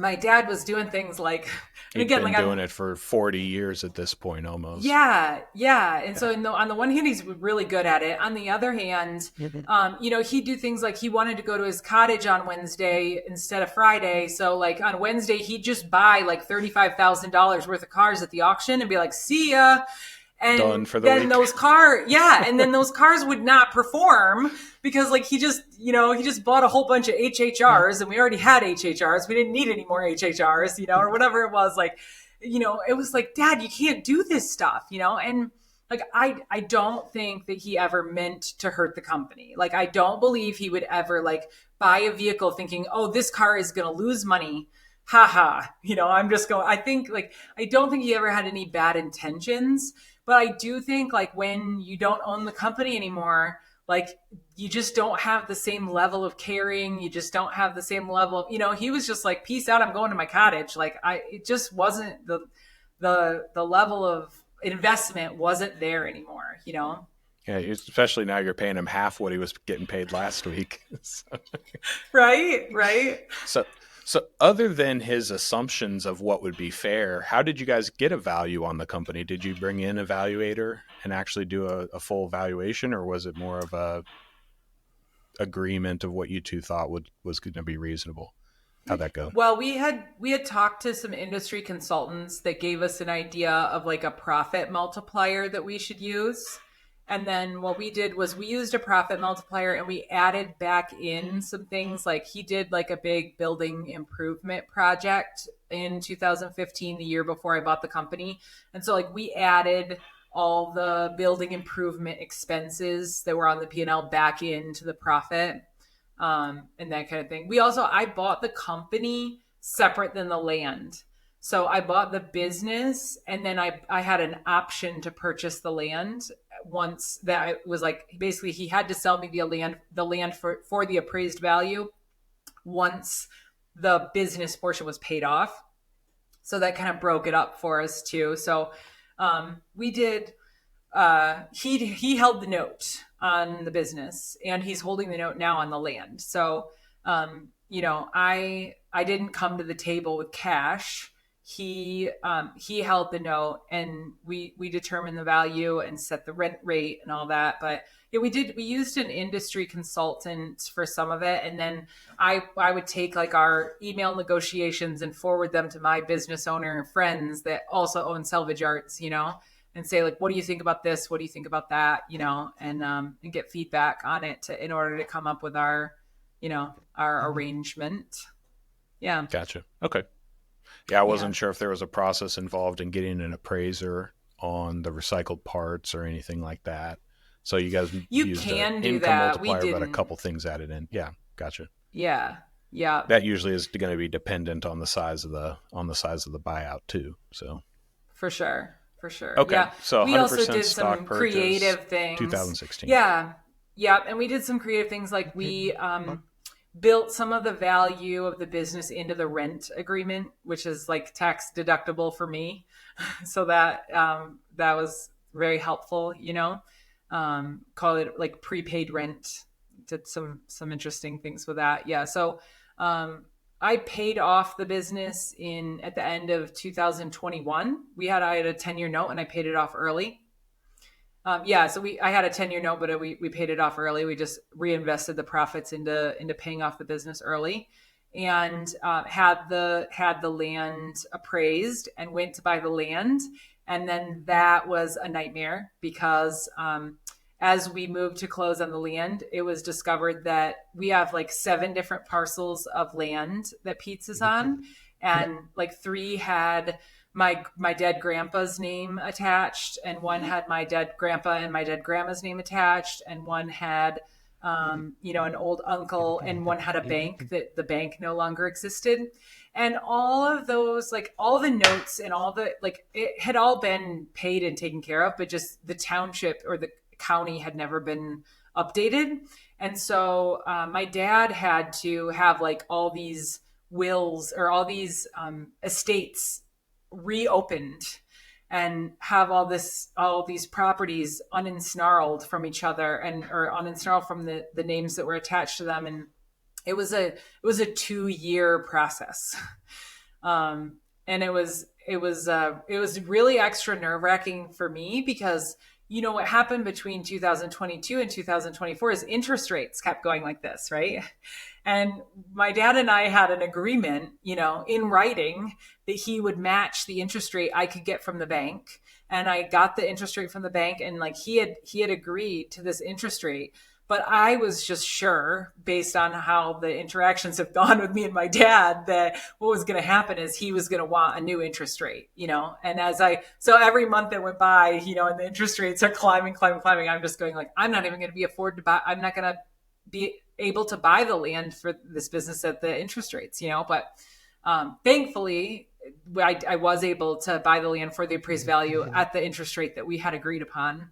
my dad was doing things like, and He'd again, been like I'm, doing it for 40 years at this point almost. yeah, yeah. And Yeah. so on the one hand, he's really good at it. On the other hand, he'd do things like he wanted to go to his cottage on Wednesday instead of Friday. So like on Wednesday, he'd just buy like $35,000 worth of cars at the auction and be like, see ya. Done And for the then week. those cars would not perform because like he just bought a whole bunch of HHRs, and we already had HHRs. We didn't need any more HHRs, or whatever it was. Like, it was like, Dad, you can't do this stuff. And like, I don't think that he ever meant to hurt the company. Like, I don't believe he would ever like buy a vehicle thinking, oh, this car is going to lose money. Haha. I'm just going, I think like, I don't think he ever had any bad intentions, but I do think like when you don't own the company anymore, like you just don't have the same level of caring. You just don't have the same level of, he was just like, peace out, I'm going to my cottage. Like it just wasn't the level of investment wasn't there anymore. Yeah, especially now you're paying him half what he was getting paid last week. So, Right. Right. so, so other than his assumptions of what would be fair, how did you guys get a value on the company? Did you bring in a evaluator and actually do a full valuation, or was it more of a agreement of what you two thought was going to be reasonable? How'd that go? Well, we had talked to some industry consultants that gave us an idea of like a profit multiplier that we should use. And then what we did was we used a profit multiplier and we added back in some things, like he did like a big building improvement project in 2015, the year before I bought the company. And so like we added all the building improvement expenses that were on the P&L back into the profit, and that kind of thing. I bought the company separate than the land. So I bought the business, and then I had an option to purchase the land once that it was like basically he had to sell me the land for the appraised value once the business portion was paid off. So that kind of broke it up for us too. So we did he held the note on the business, and he's holding the note now on the land. So I didn't come to the table with cash. He held the note, and we determined the value and set the rent rate and all that. But yeah, we used an industry consultant for some of it, and then I would take like our email negotiations and forward them to my business owner and friends that also own salvage arts, and say like, what do you think about this? What do you think about that? And get feedback on it in order to come up with our arrangement. Yeah. Gotcha. Okay. Yeah, I Yeah. wasn't sure if there was a process involved in getting an appraiser on the recycled parts or anything like that. So you guys You used can an do income that. We multiplier, but a didn't. couple things added in. Yeah, gotcha. Yeah. Yeah. That usually is going to be dependent on the size of the buyout too. So For sure. For sure. okay, Yeah. so We also 100% did stock some purchase, creative things. 2016. Yeah. Yeah. And we did some creative things like we built some of the value of the business into the rent agreement, which is like tax deductible for me. So that was very helpful, call it like prepaid rent. Did some interesting things with that. Yeah. So um, I paid off the business in at the end of 2021. I had a 10-year note and I paid it off early. Yeah, so I had a 10-year note, but we paid it off early. We just reinvested the profits into paying off the business early, and had the land appraised and went to buy the land, and then that was a nightmare because as we moved to close on the land, it was discovered that we have like 7 different parcels of land that Pete's is on, and like 3 had my dead grandpa's name attached, and one had my dead grandpa and my dead grandma's name attached, and one had an old uncle, and one had a bank that the bank no longer existed. And all of those, like all the notes and all the, like, it had all been paid and taken care of, but just the township or the county had never been updated. And so my dad had to have like all these wills or all these estates reopened and have all these properties uninsnarled from each other or uninsnarled from the names that were attached to them. And it was a 2-year process. And it was really extra nerve-wracking for me because what happened between 2022 and 2024 is interest rates kept going like this, right? And my dad and I had an agreement, in writing that he would match the interest rate I could get from the bank. And I got the interest rate from the bank, and like he had agreed to this interest rate. But I was just sure, based on how the interactions have gone with me and my dad, that what was going to happen is he was going to want a new interest rate, And so every month that went by, and the interest rates are climbing, I'm just going like, I'm not even going to be afford to buy. I'm not going to be able to buy the land for this business at the interest rates, But thankfully, I was able to buy the land for the appraised value at the interest rate that we had agreed upon,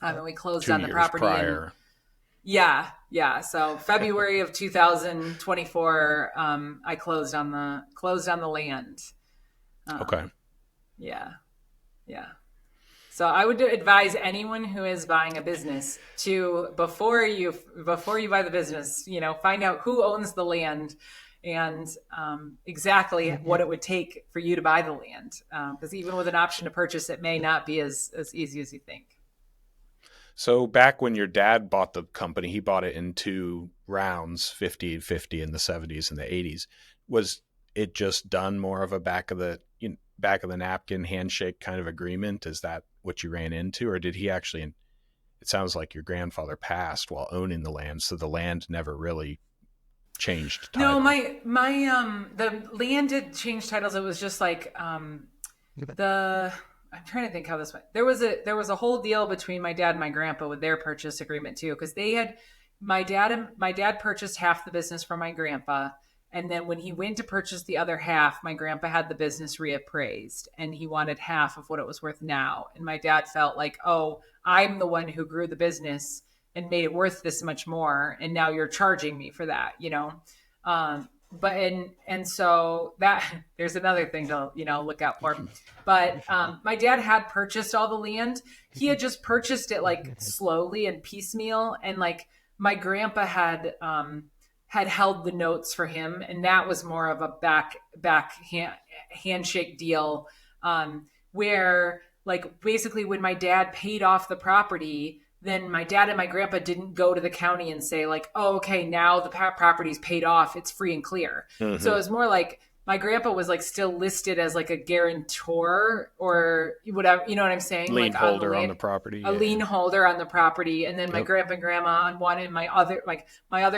and we closed 2 on the years property. prior. Yeah. So February of 2024, I closed on the land. Okay. Yeah. So I would advise anyone who is buying a business to before you buy the business, find out who owns the land and exactly what it would take for you to buy the land. Because even with an option to purchase, it may not be as easy as you think. So back when your dad bought the company, he bought it in 2 rounds, 50-50 in the 70s and the 80s. Was it just done more of a back of the napkin handshake kind of agreement? Is that what you ran into? Or did he actually, it sounds like your grandfather passed while owning the land, so the land never really changed title. No, my the land did change titles. It was just like I'm trying to think how this went. There was a whole deal between my dad and my grandpa with their purchase agreement too, because my dad purchased half the business from my grandpa, and then when he went to purchase the other half, my grandpa had the business reappraised, and he wanted half of what it was worth now. And my dad felt like, oh, I'm the one who grew the business and made it worth this much more, and now you're charging me for that, But and so that there's another thing to look out for. But my dad had purchased all the land. He had just purchased it like slowly and piecemeal, and like my grandpa had held the notes for him, and that was more of a handshake deal, where like basically when my dad paid off the property, then my dad and my grandpa didn't go to the county and say like, oh, okay, now the property's paid off, it's free and clear. Mm-hmm. So it was more like my grandpa was like still listed as like a guarantor or whatever, you know what I'm saying? Lien like holder on the property. A lien holder on the property. And then my grandpa and grandma on one, and my other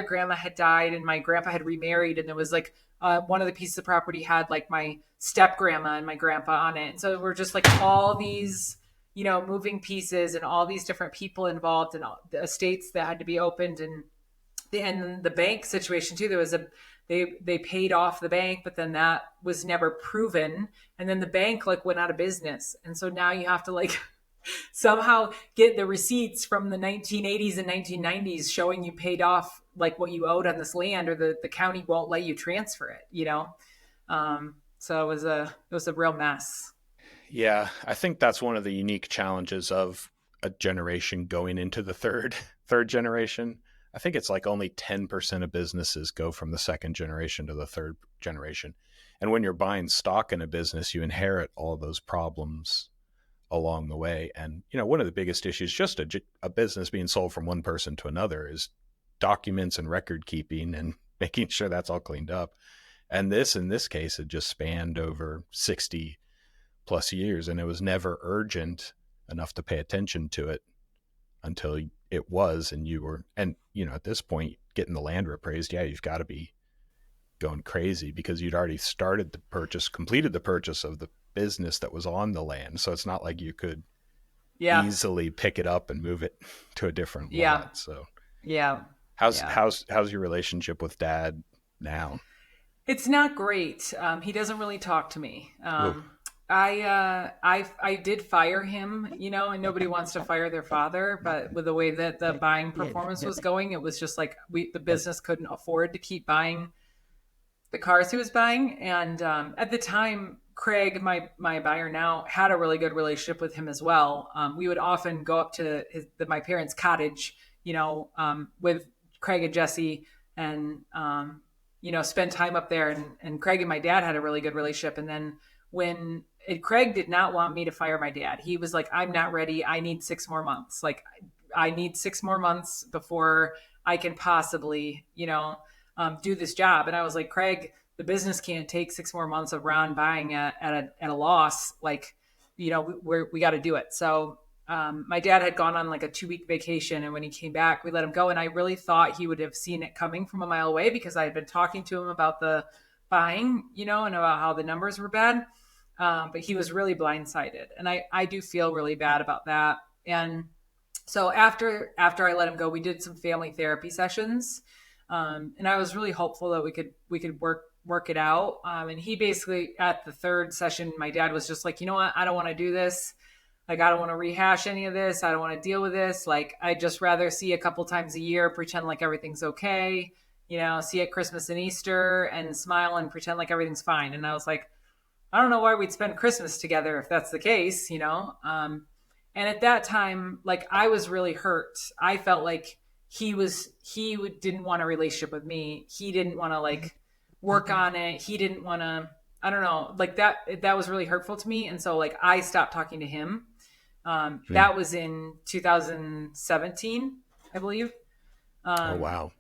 grandma had died and my grandpa had remarried, and there was like one of the pieces of property had like my step grandma and my grandpa on it. And so we're just like all these moving pieces and all these different people involved and all the estates that had to be opened, and the bank situation too. There was they paid off the bank, but then that was never proven. And then the bank like went out of business. And so now you have to like somehow get the receipts from the 1980s and 1990s showing you paid off like what you owed on this land, or the county won't let you transfer it. So it was a real mess. Yeah, I think that's one of the unique challenges of a generation going into the third generation. I think it's like only 10% of businesses go from the second generation to the third generation. And when you're buying stock in a business, you inherit all those problems along the way. And, one of the biggest issues, just a business being sold from one person to another, is documents and record keeping and making sure that's all cleaned up. And in this case, it just spanned over 60 plus years, and it was never urgent enough to pay attention to it until it was. And at this point, getting the land reappraised, you've got to be going crazy because you'd already completed the purchase of the business that was on the land. So it's not like you could Yeah. easily pick it up and move it to a different Yeah. lot. So Yeah. how's your relationship with Dad now? It's not great. He doesn't really talk to me. Ooh. I did fire him, and nobody wants to fire their father, but with the way that the buying performance was going, it was just like the business couldn't afford to keep buying the cars he was buying. And at the time, Craig, my buyer now, had a really good relationship with him as well. We would often go up to my parents' cottage, with Craig and Jesse, and spend time up there. And Craig and my dad had a really good relationship. And then Craig did not want me to fire my dad. He was like, I'm not ready. I need 6 more months. Like, I need 6 more months before I can possibly, do this job. And I was like, Craig, the business can't take 6 more months of Ron buying at a loss. Like, we got to do it. So my dad had gone on like a 2-week vacation, and when he came back, we let him go. And I really thought he would have seen it coming from a mile away, because I had been talking to him about the buying, and about how the numbers were bad. But he was really blindsided. And I do feel really bad about that. And so after I let him go, we did some family therapy sessions. And I was really hopeful that we could work it out. And he basically, at the third session, my dad was just like, you know what? I don't want to do this. Like, I don't want to rehash any of this. I don't want to deal with this. Like, I'd just rather see a couple times a year, pretend like everything's okay, see at Christmas and Easter and smile and pretend like everything's fine. And I was like, I don't know why we'd spend Christmas together if that's the case, And at that time, like, I was really hurt. I felt like he didn't want a relationship with me. He didn't want to like work on it. He didn't want to, I don't know, like that was really hurtful to me. And so like I stopped talking to him. That was in 2017, I believe. Oh, wow.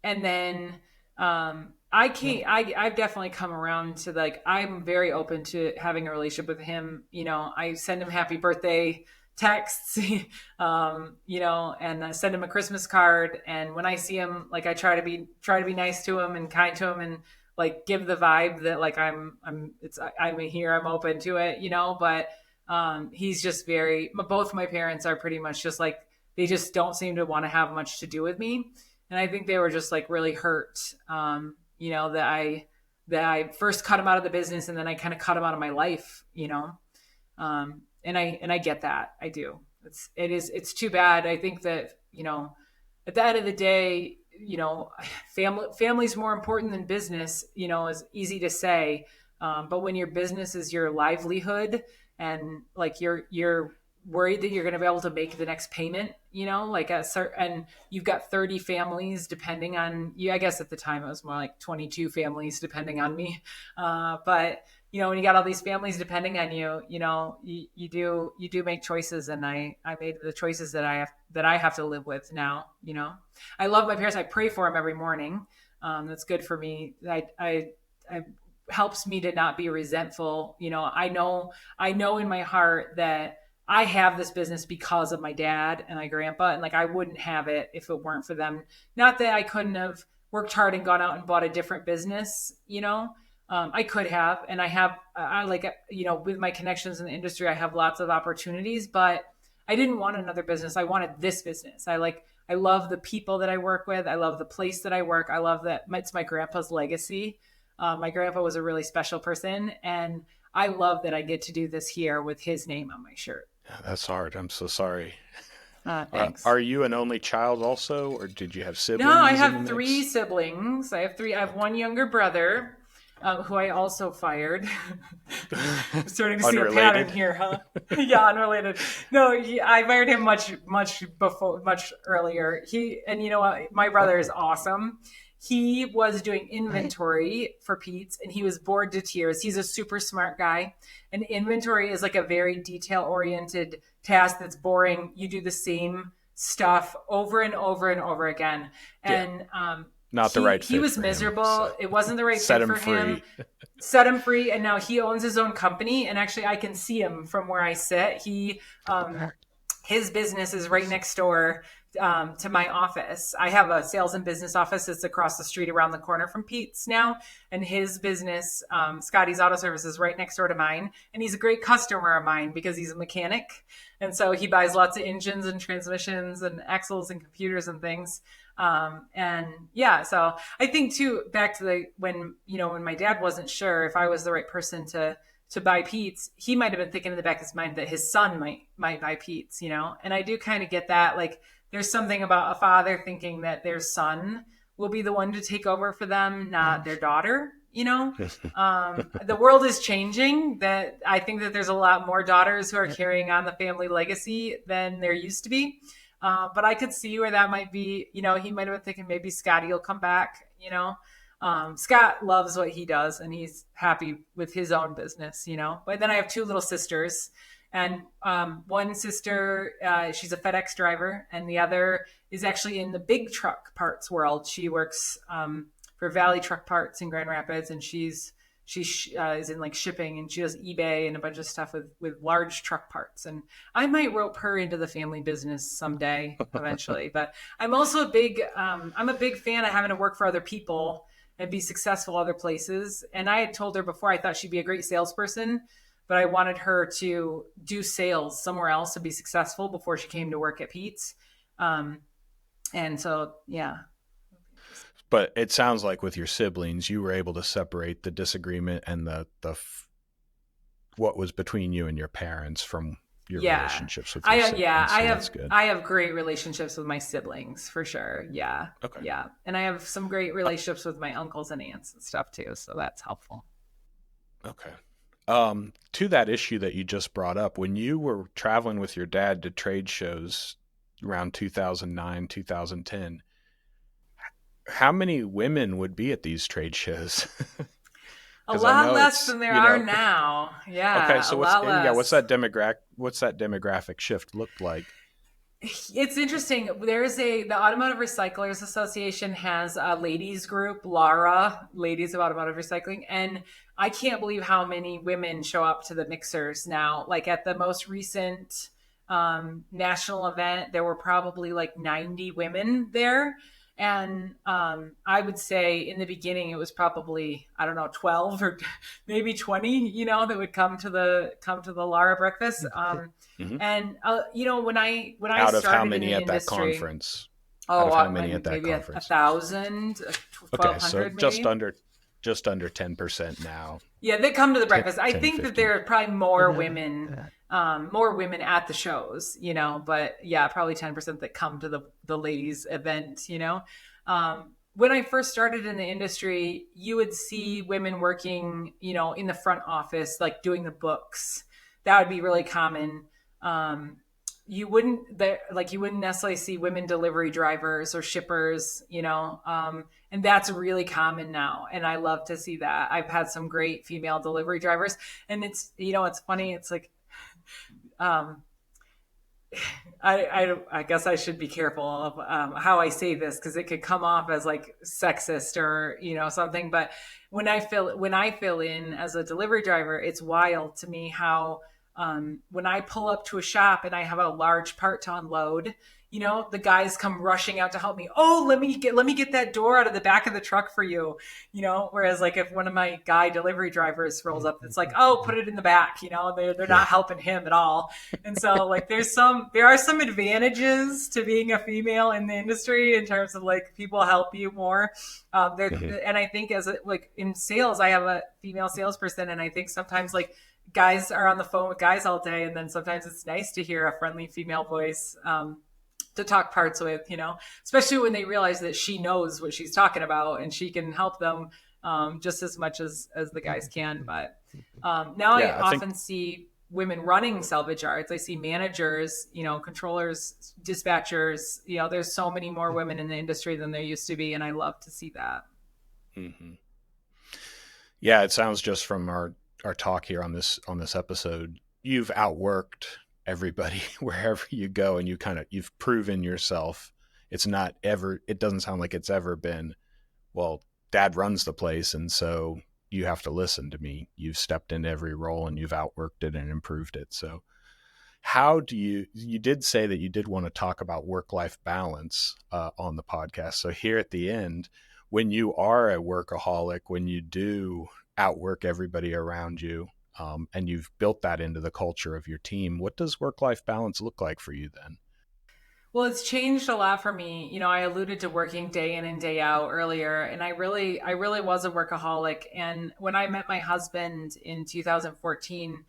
And then I've definitely come around to like, I'm very open to having a relationship with him. I send him happy birthday texts, and I send him a Christmas card. And when I see him, like, I try to be nice to him and kind to him, and like give the vibe that like I'm here, I'm open to it, but he's just both my parents are pretty much just like, they just don't seem to want to have much to do with me. And I think they were just like really hurt, that I first cut him out of the business, and then I kind of cut him out of my life, and I get that. I do. It's too bad. I think that, at the end of the day, family's more important than business, is easy to say. But when your business is your livelihood, and like you're worried that you're going to be able to make the next payment, and you've got 30 families depending on you. I guess at the time it was more like 22 families depending on me. But when you got all these families depending on you, you do make choices. And I made the choices that I have to live with now. I love my parents. I pray for them every morning. That's good for me. I helps me to not be resentful. I know in my heart that I have this business because of my dad and my grandpa, and like I wouldn't have it if it weren't for them. Not that I couldn't have worked hard and gone out and bought a different business, I could have, and I have, I like, with my connections in the industry, I have lots of opportunities, but I didn't want another business. I wanted this business. I love the people that I work with. I love the place that I work. I love that it's my grandpa's legacy. My grandpa was a really special person, and I love that I get to do this here with his name on my shirt. Yeah, that's hard. I'm so sorry. Thanks. Are you an only child also, or did you have No, I siblings in the have three mix? siblings. I have three. I have Okay. one younger brother, who I also fired. I'm starting to see a pattern Unrelated. here, huh? Yeah, unrelated. No, I fired him much before, much earlier. And you know what? My brother is awesome. He was doing inventory for Pete's, and he was bored to tears. He's a super smart guy, and inventory is like a very detail oriented task that's boring. You do the same stuff over and over and over again, Yeah, and not the right he fit was for him. So miserable. It wasn't the right set fit him for him. free. Set him free, and now he owns his own company. And actually, I can see him from where I sit. His business is right next door, to my office. I have a sales and business office that's across the street around the corner from Pete's now. And his business, Scotty's Auto Service, is right next door to mine. And he's a great customer of mine because he's a mechanic. And so he buys lots of engines and transmissions and axles and computers and things. And yeah, so I think too, back to when my dad wasn't sure if I was the right person to buy Pete's, he might have been thinking in the back of his mind that his son might buy Pete's, and I do kind of get that. Like, there's something about a father thinking that their son will be the one to take over for them, not their daughter. The world is changing. That I think that there's a lot more daughters who are carrying on the family legacy than there used to be. But I could see where that might be. He might have been thinking maybe Scotty will come back. Scott loves what he does, and he's happy with his own business. But then I have two little sisters, and one sister, she's a FedEx driver, and the other is actually in the big truck parts world. She works for Valley Truck Parts in Grand Rapids, and she is in like shipping, and she does eBay and a bunch of stuff with large truck parts. And I might rope her into the family business someday, eventually. But I'm also I'm a big fan of having to work for other people and be successful other places. And I had told her before I thought she'd be a great salesperson, but I wanted her to do sales somewhere else to be successful before she came to work at Pete's. And so, yeah. But it sounds like with your siblings, you were able to separate the disagreement and what was between you and your parents from your Yeah. relationships with your siblings. So that's good. I have great relationships with my siblings for sure. Yeah. Okay. Yeah. And I have some great relationships with my uncles and aunts and stuff too. So that's helpful. Okay. To that issue that you just brought up, when you were traveling with your dad to trade shows around 2009, 2010, how many women would be at these trade shows? A Because I lot know less it's, than there are now. okay, Yeah. A so lot less. what's that demographic shift looked like? It's interesting. The Automotive Recyclers Association has a ladies group, Lara, Ladies of Automotive Recycling, and I can't believe how many women show up to the mixers now. Like at the most recent national event, there were probably like 90 women there. And I would say in the beginning it was probably, I don't know, 12 or maybe 20, that would come to the Lara breakfast. Hmm. And when I Out of how started in many an at that industry, conference? Out oh, of how many at that maybe a conference? thousand, Okay, twelve so hundred, maybe. just under 10% now. Yeah, they come to the 10, breakfast. I 10, think that 15. there are probably more women at the shows, but yeah, probably 10% that come to the ladies event. When I first started in the industry, you would see women working, in the front office, like doing the books. That would be really common. You wouldn't necessarily see women delivery drivers or shippers, and that's really common now. And I love to see that. I've had some great female delivery drivers, and it's funny. It's like, um, I guess I should be careful of how I say this because it could come off as like sexist or something. But when I fill in as a delivery driver, it's wild to me how when I pull up to a shop and I have a large part to unload, the guys come rushing out to help me. Oh, let me get that door out of the back of the truck for you. Whereas like if one of my guy delivery drivers rolls up, it's like, oh, put it in the back. They're Yeah. not helping him at all. And so like there are some advantages to being a female in the industry in terms of like people help you more. Mhm. And I think like in sales, I have a female salesperson, and I think sometimes like guys are on the phone with guys all day, and then sometimes it's nice to hear a friendly female voice to talk parts with, especially when they realize that she knows what she's talking about and she can help them just as much as the guys can. But now I Yeah, I think often see women running salvage yards. I see managers, controllers, dispatchers. There's so many more women in the industry than there used to be, and I love to see that. hmm yeah, it sounds just from our talk here on this episode, you've outworked everybody wherever you go, and you've proven yourself. It doesn't sound like it's ever been, well, dad runs the place, and so you have to listen to me. You've stepped into every role and you've outworked it and improved it. So how do you did say that you did want to talk about work-life balance on the podcast. So here at the end, when you are a workaholic, when you do outwork everybody around you, and you've built that into the culture of your team, what does work-life balance look like for you then? Well, it's changed a lot for me. I alluded to working day in and day out earlier, and I really was a workaholic. And when I met my husband in 2014,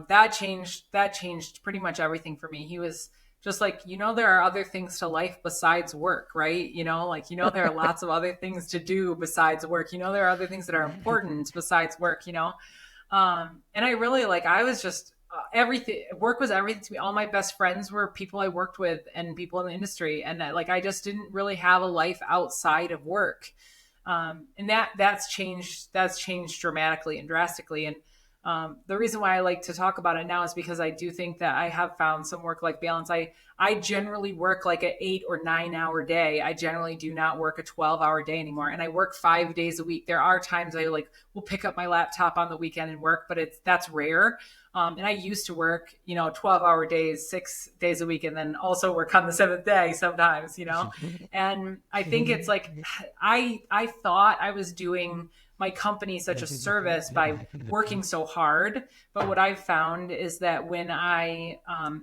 that changed pretty much everything for me. He was just like, there are other things to life besides work, right? Like, there are lots of other things to do besides work. There are other things that are important besides work. And I really like, I was just everything. Work was everything to me. All my best friends were people I worked with and people in the industry. And like, I just didn't really have a life outside of work. And that's changed dramatically and drastically. And the reason why I like to talk about it now is because I do think that I have found some work-life balance. I generally work like an 8 or 9 hour day. I generally do not work a 12-hour day anymore. And I work 5 days a week. There are times I like will pick up my laptop on the weekend and work, but that's rare. And I used to work, 12-hour days, 6 days a week, and then also work on the seventh day sometimes. And I think it's like, I thought I was doing my company such a service by working so hard. But what I've found is that when I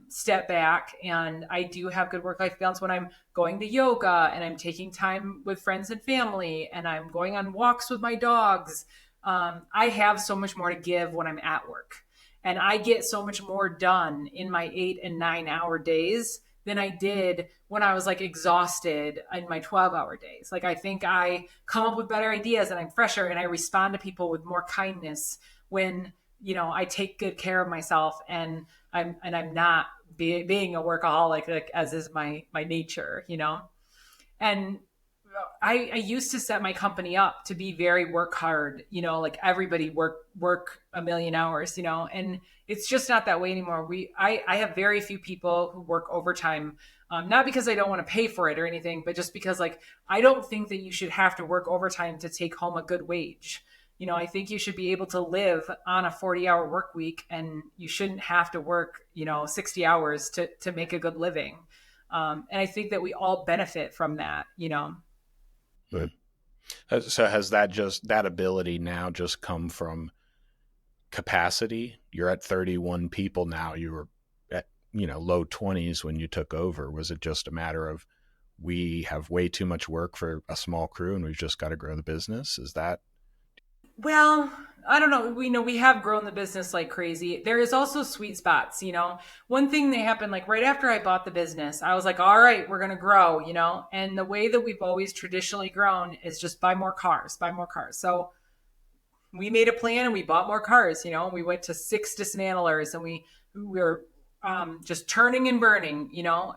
step back and I do have good work life balance, when I'm going to yoga and I'm taking time with friends and family and I'm going on walks with my dogs, I have so much more to give when I'm at work. And I get so much more done in my 8 and 9 hour days than I did when I was like exhausted in my 12-hour days. Like, I think I come up with better ideas and I'm fresher and I respond to people with more kindness when, I take good care of myself and I'm not being a workaholic, like, as is my nature. And I used to set my company up to be very work hard, like everybody work a million hours, and it's just not that way anymore. I have very few people who work overtime, not because I don't want to pay for it or anything, but just because like I don't think that you should have to work overtime to take home a good wage. I think you should be able to live on a 40-hour work week, and you shouldn't have to work 60 hours to make a good living. And I think that we all benefit from that. Hmm. So has that ability now just come from capacity? You're at 31 people now. You were at, low 20s when you took over. Was it just a matter of we have way too much work for a small crew and we've just got to grow the business? Is that? Well, I don't know. We have grown the business like crazy. There is also sweet spots. One thing that happened like right after I bought the business, I was like, all right, we're gonna grow. And the way that we've always traditionally grown is just buy more cars, buy more cars. So we made a plan and we bought more cars. We went to 6 dismantlers and we were just turning and burning.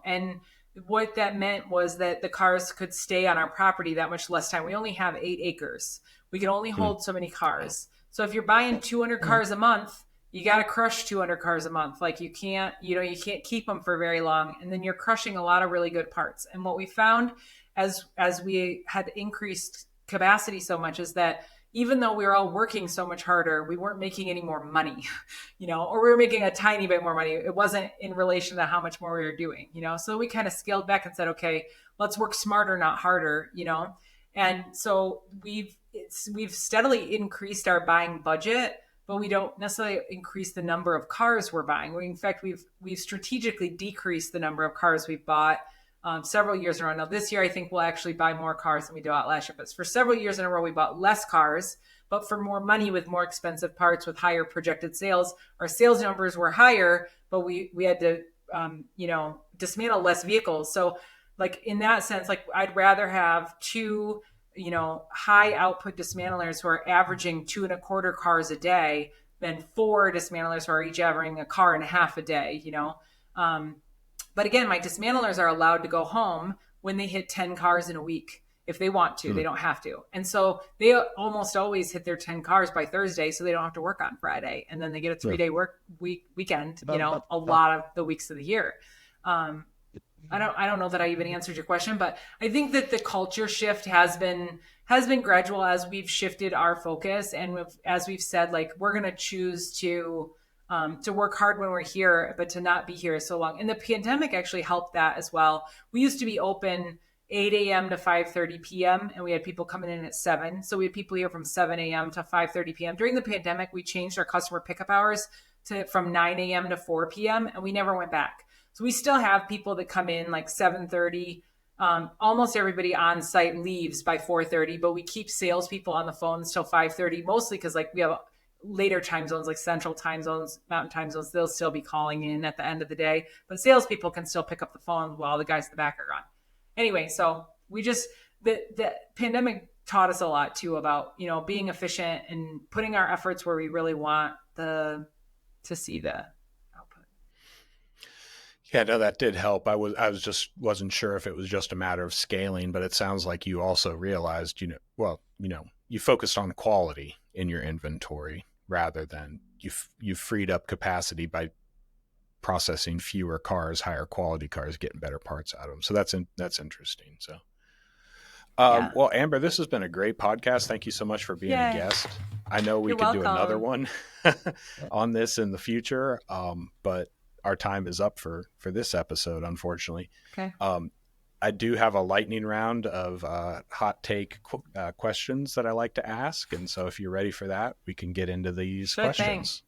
And what that meant was that the cars could stay on our property that much less time. We only have 8 acres. We can only Hmm. hold so many cars. So if you're buying 200 cars a month, you got to crush 200 cars a month. Like, you can't keep them for very long. And then you're crushing a lot of really good parts. And what we found as we had increased capacity so much is that even though we were all working so much harder, we weren't making any more money, or we were making a tiny bit more money. It wasn't in relation to how much more we were doing, So we kind of scaled back and said, okay, let's work smarter, not harder. And so we've steadily increased our buying budget, but we don't necessarily increase the number of cars we're buying. In fact, we've strategically decreased the number of cars we've bought several years in a row. Now, this year, I think we'll actually buy more cars than we do out last year. But for several years in a row, we bought less cars, but for more money with more expensive parts with higher projected sales. Our sales numbers were higher, but we had to, dismantle less vehicles. So, like in that sense, like I'd rather have two, high output dismantlers who are averaging 2.25 cars a day than 4 dismantlers who are each averaging a car and a half a day. But again, my dismantlers are allowed to go home when they hit 10 cars in a week. If they want to, they don't have to. And so they almost always hit their 10 cars by Thursday, so they don't have to work on Friday. And then they get a 3-day weekend, a lot of the weeks of the year. I don't know that I even answered your question, but I think that the culture shift has been gradual as we've shifted our focus. And as we've said, like, we're going to choose to work hard when we're here, but to not be here so long. And the pandemic actually helped that as well. We used to be open 8 a.m. to 5:30 p.m. and we had people coming in at 7. So we had people here from 7 a.m. to 5:30 p.m. During the pandemic, we changed our customer pickup hours from 9 a.m. to 4 p.m. and we never went back. So we still have people that come in like 7:30. Almost everybody on site leaves by 4:30, but we keep salespeople on the phones till 5:30, mostly because like we have later time zones, like central time zones, mountain time zones. They'll still be calling in at the end of the day, but salespeople can still pick up the phone while the guys in the back are gone. Anyway, so the pandemic taught us a lot too about, being efficient and putting our efforts where we really want to see the output. Yeah, no, that did help. I wasn't sure if it was just a matter of scaling, but it sounds like you also realized, you focused on quality in your inventory rather than you freed up capacity by processing fewer cars, higher quality cars, getting better parts out of them. So that's interesting. So, well, Amber, this has been a great podcast. Thank you so much for being a guest. I know we could do another one on this in the future, but our time is up for this episode, unfortunately. Okay. I do have a lightning round of hot take questions that I like to ask. And so if you're ready for that, we can get into these questions.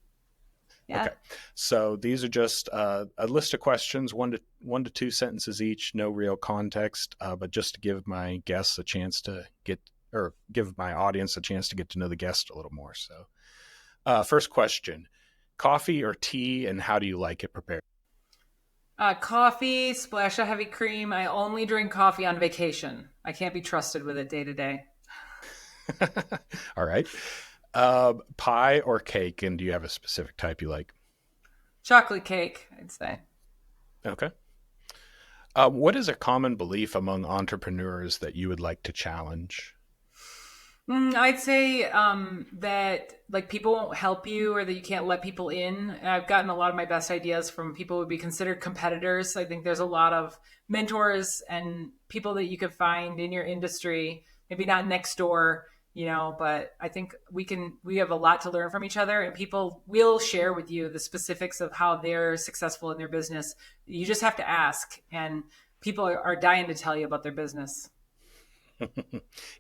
Yeah. Okay. So these are just a list of questions, one to two sentences each, no real context, but just to give my guests a chance to give my audience a chance to get to know the guest a little more. So first question, coffee or tea, and how do you like it prepared? Coffee, splash of heavy cream. I only drink coffee on vacation. I can't be trusted with it day to day. All right. Pie or cake, and do you have a specific type you like? Chocolate cake, I'd say. Okay. What is a common belief among entrepreneurs that you would like to challenge? I'd say that like people won't help you or that you can't let people in. I've gotten a lot of my best ideas from people who would be considered competitors. I think there's a lot of mentors and people that you could find in your industry, maybe not next door, but I think we have a lot to learn from each other, and people will share with you the specifics of how they're successful in their business. You just have to ask, and people are dying to tell you about their business.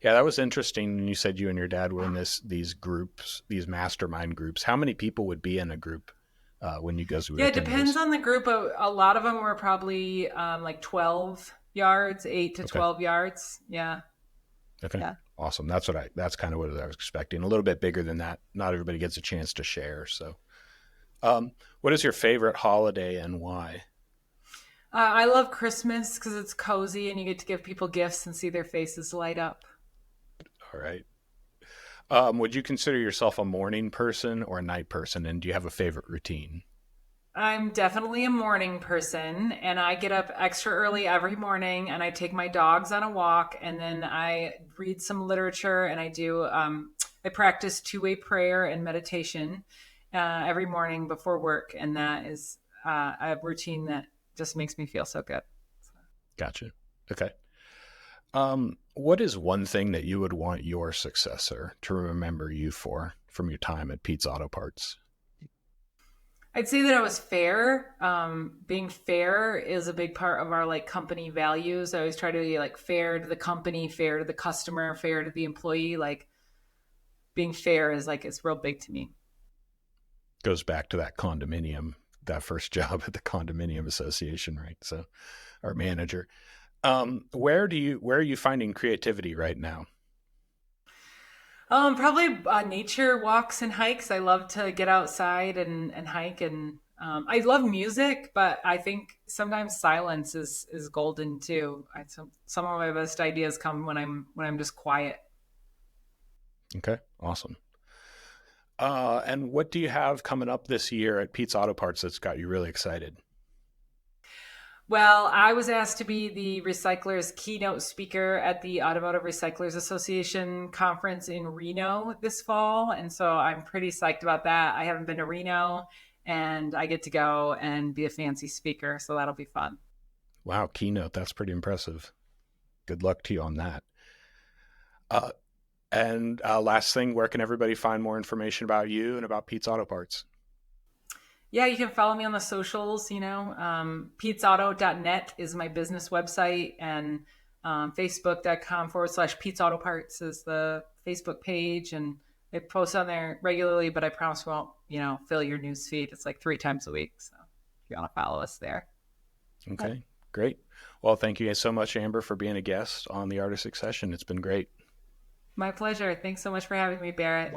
Yeah, that was interesting when you said you and your dad were in these groups, these mastermind groups. How many people would be in a group when you guys were? Yeah, it depends on the group. A lot of them were probably like 12 yards, 8 to 12 yards. Yeah. Okay. Yeah. Awesome. That's kind of what I was expecting. A little bit bigger than that. Not everybody gets a chance to share. So, what is your favorite holiday and why? I love Christmas because it's cozy and you get to give people gifts and see their faces light up. All right. Would you consider yourself a morning person or a night person? And do you have a favorite routine? I'm definitely a morning person, and I get up extra early every morning and I take my dogs on a walk, and then I read some literature, and I practice two-way prayer and meditation every morning before work. And that is a routine that just makes me feel so good. Gotcha. Okay. What is one thing that you would want your successor to remember you for from your time at Pete's Auto Parts? I'd say that I was fair. Being fair is a big part of our like company values. I always try to be like fair to the company, fair to the customer, fair to the employee. Like being fair is like it's real big to me. Goes back to that condominium, that first job at the condominium association, right? So, our manager. Where are you finding creativity right now? Probably nature walks and hikes. I love to get outside and hike, and I love music, but I think sometimes silence is golden too. Some of my best ideas come when I'm just quiet. Okay, awesome. And what do you have coming up this year at Pete's Auto Parts that's got you really excited? Well, I was asked to be the recyclers keynote speaker at the Automotive Recyclers Association conference in Reno this fall. And so I'm pretty psyched about that. I haven't been to Reno and I get to go and be a fancy speaker. So that'll be fun. Wow, keynote, that's pretty impressive. Good luck to you on that. Uh, and last thing, where can everybody find more information about you and about Pete's Auto Parts? Yeah, you can follow me on the socials. Petesauto.net is my business website, and facebook.com/. Pete's Auto Parts is the Facebook page. And I post on there regularly, but I promise we won't, fill your news feed. It's like 3 times a week. So if you want to follow us there. Okay, great. Well, thank you guys so much, Amber, for being a guest on the Artist Succession. It's been great. My pleasure. Thanks so much for having me, Barrett.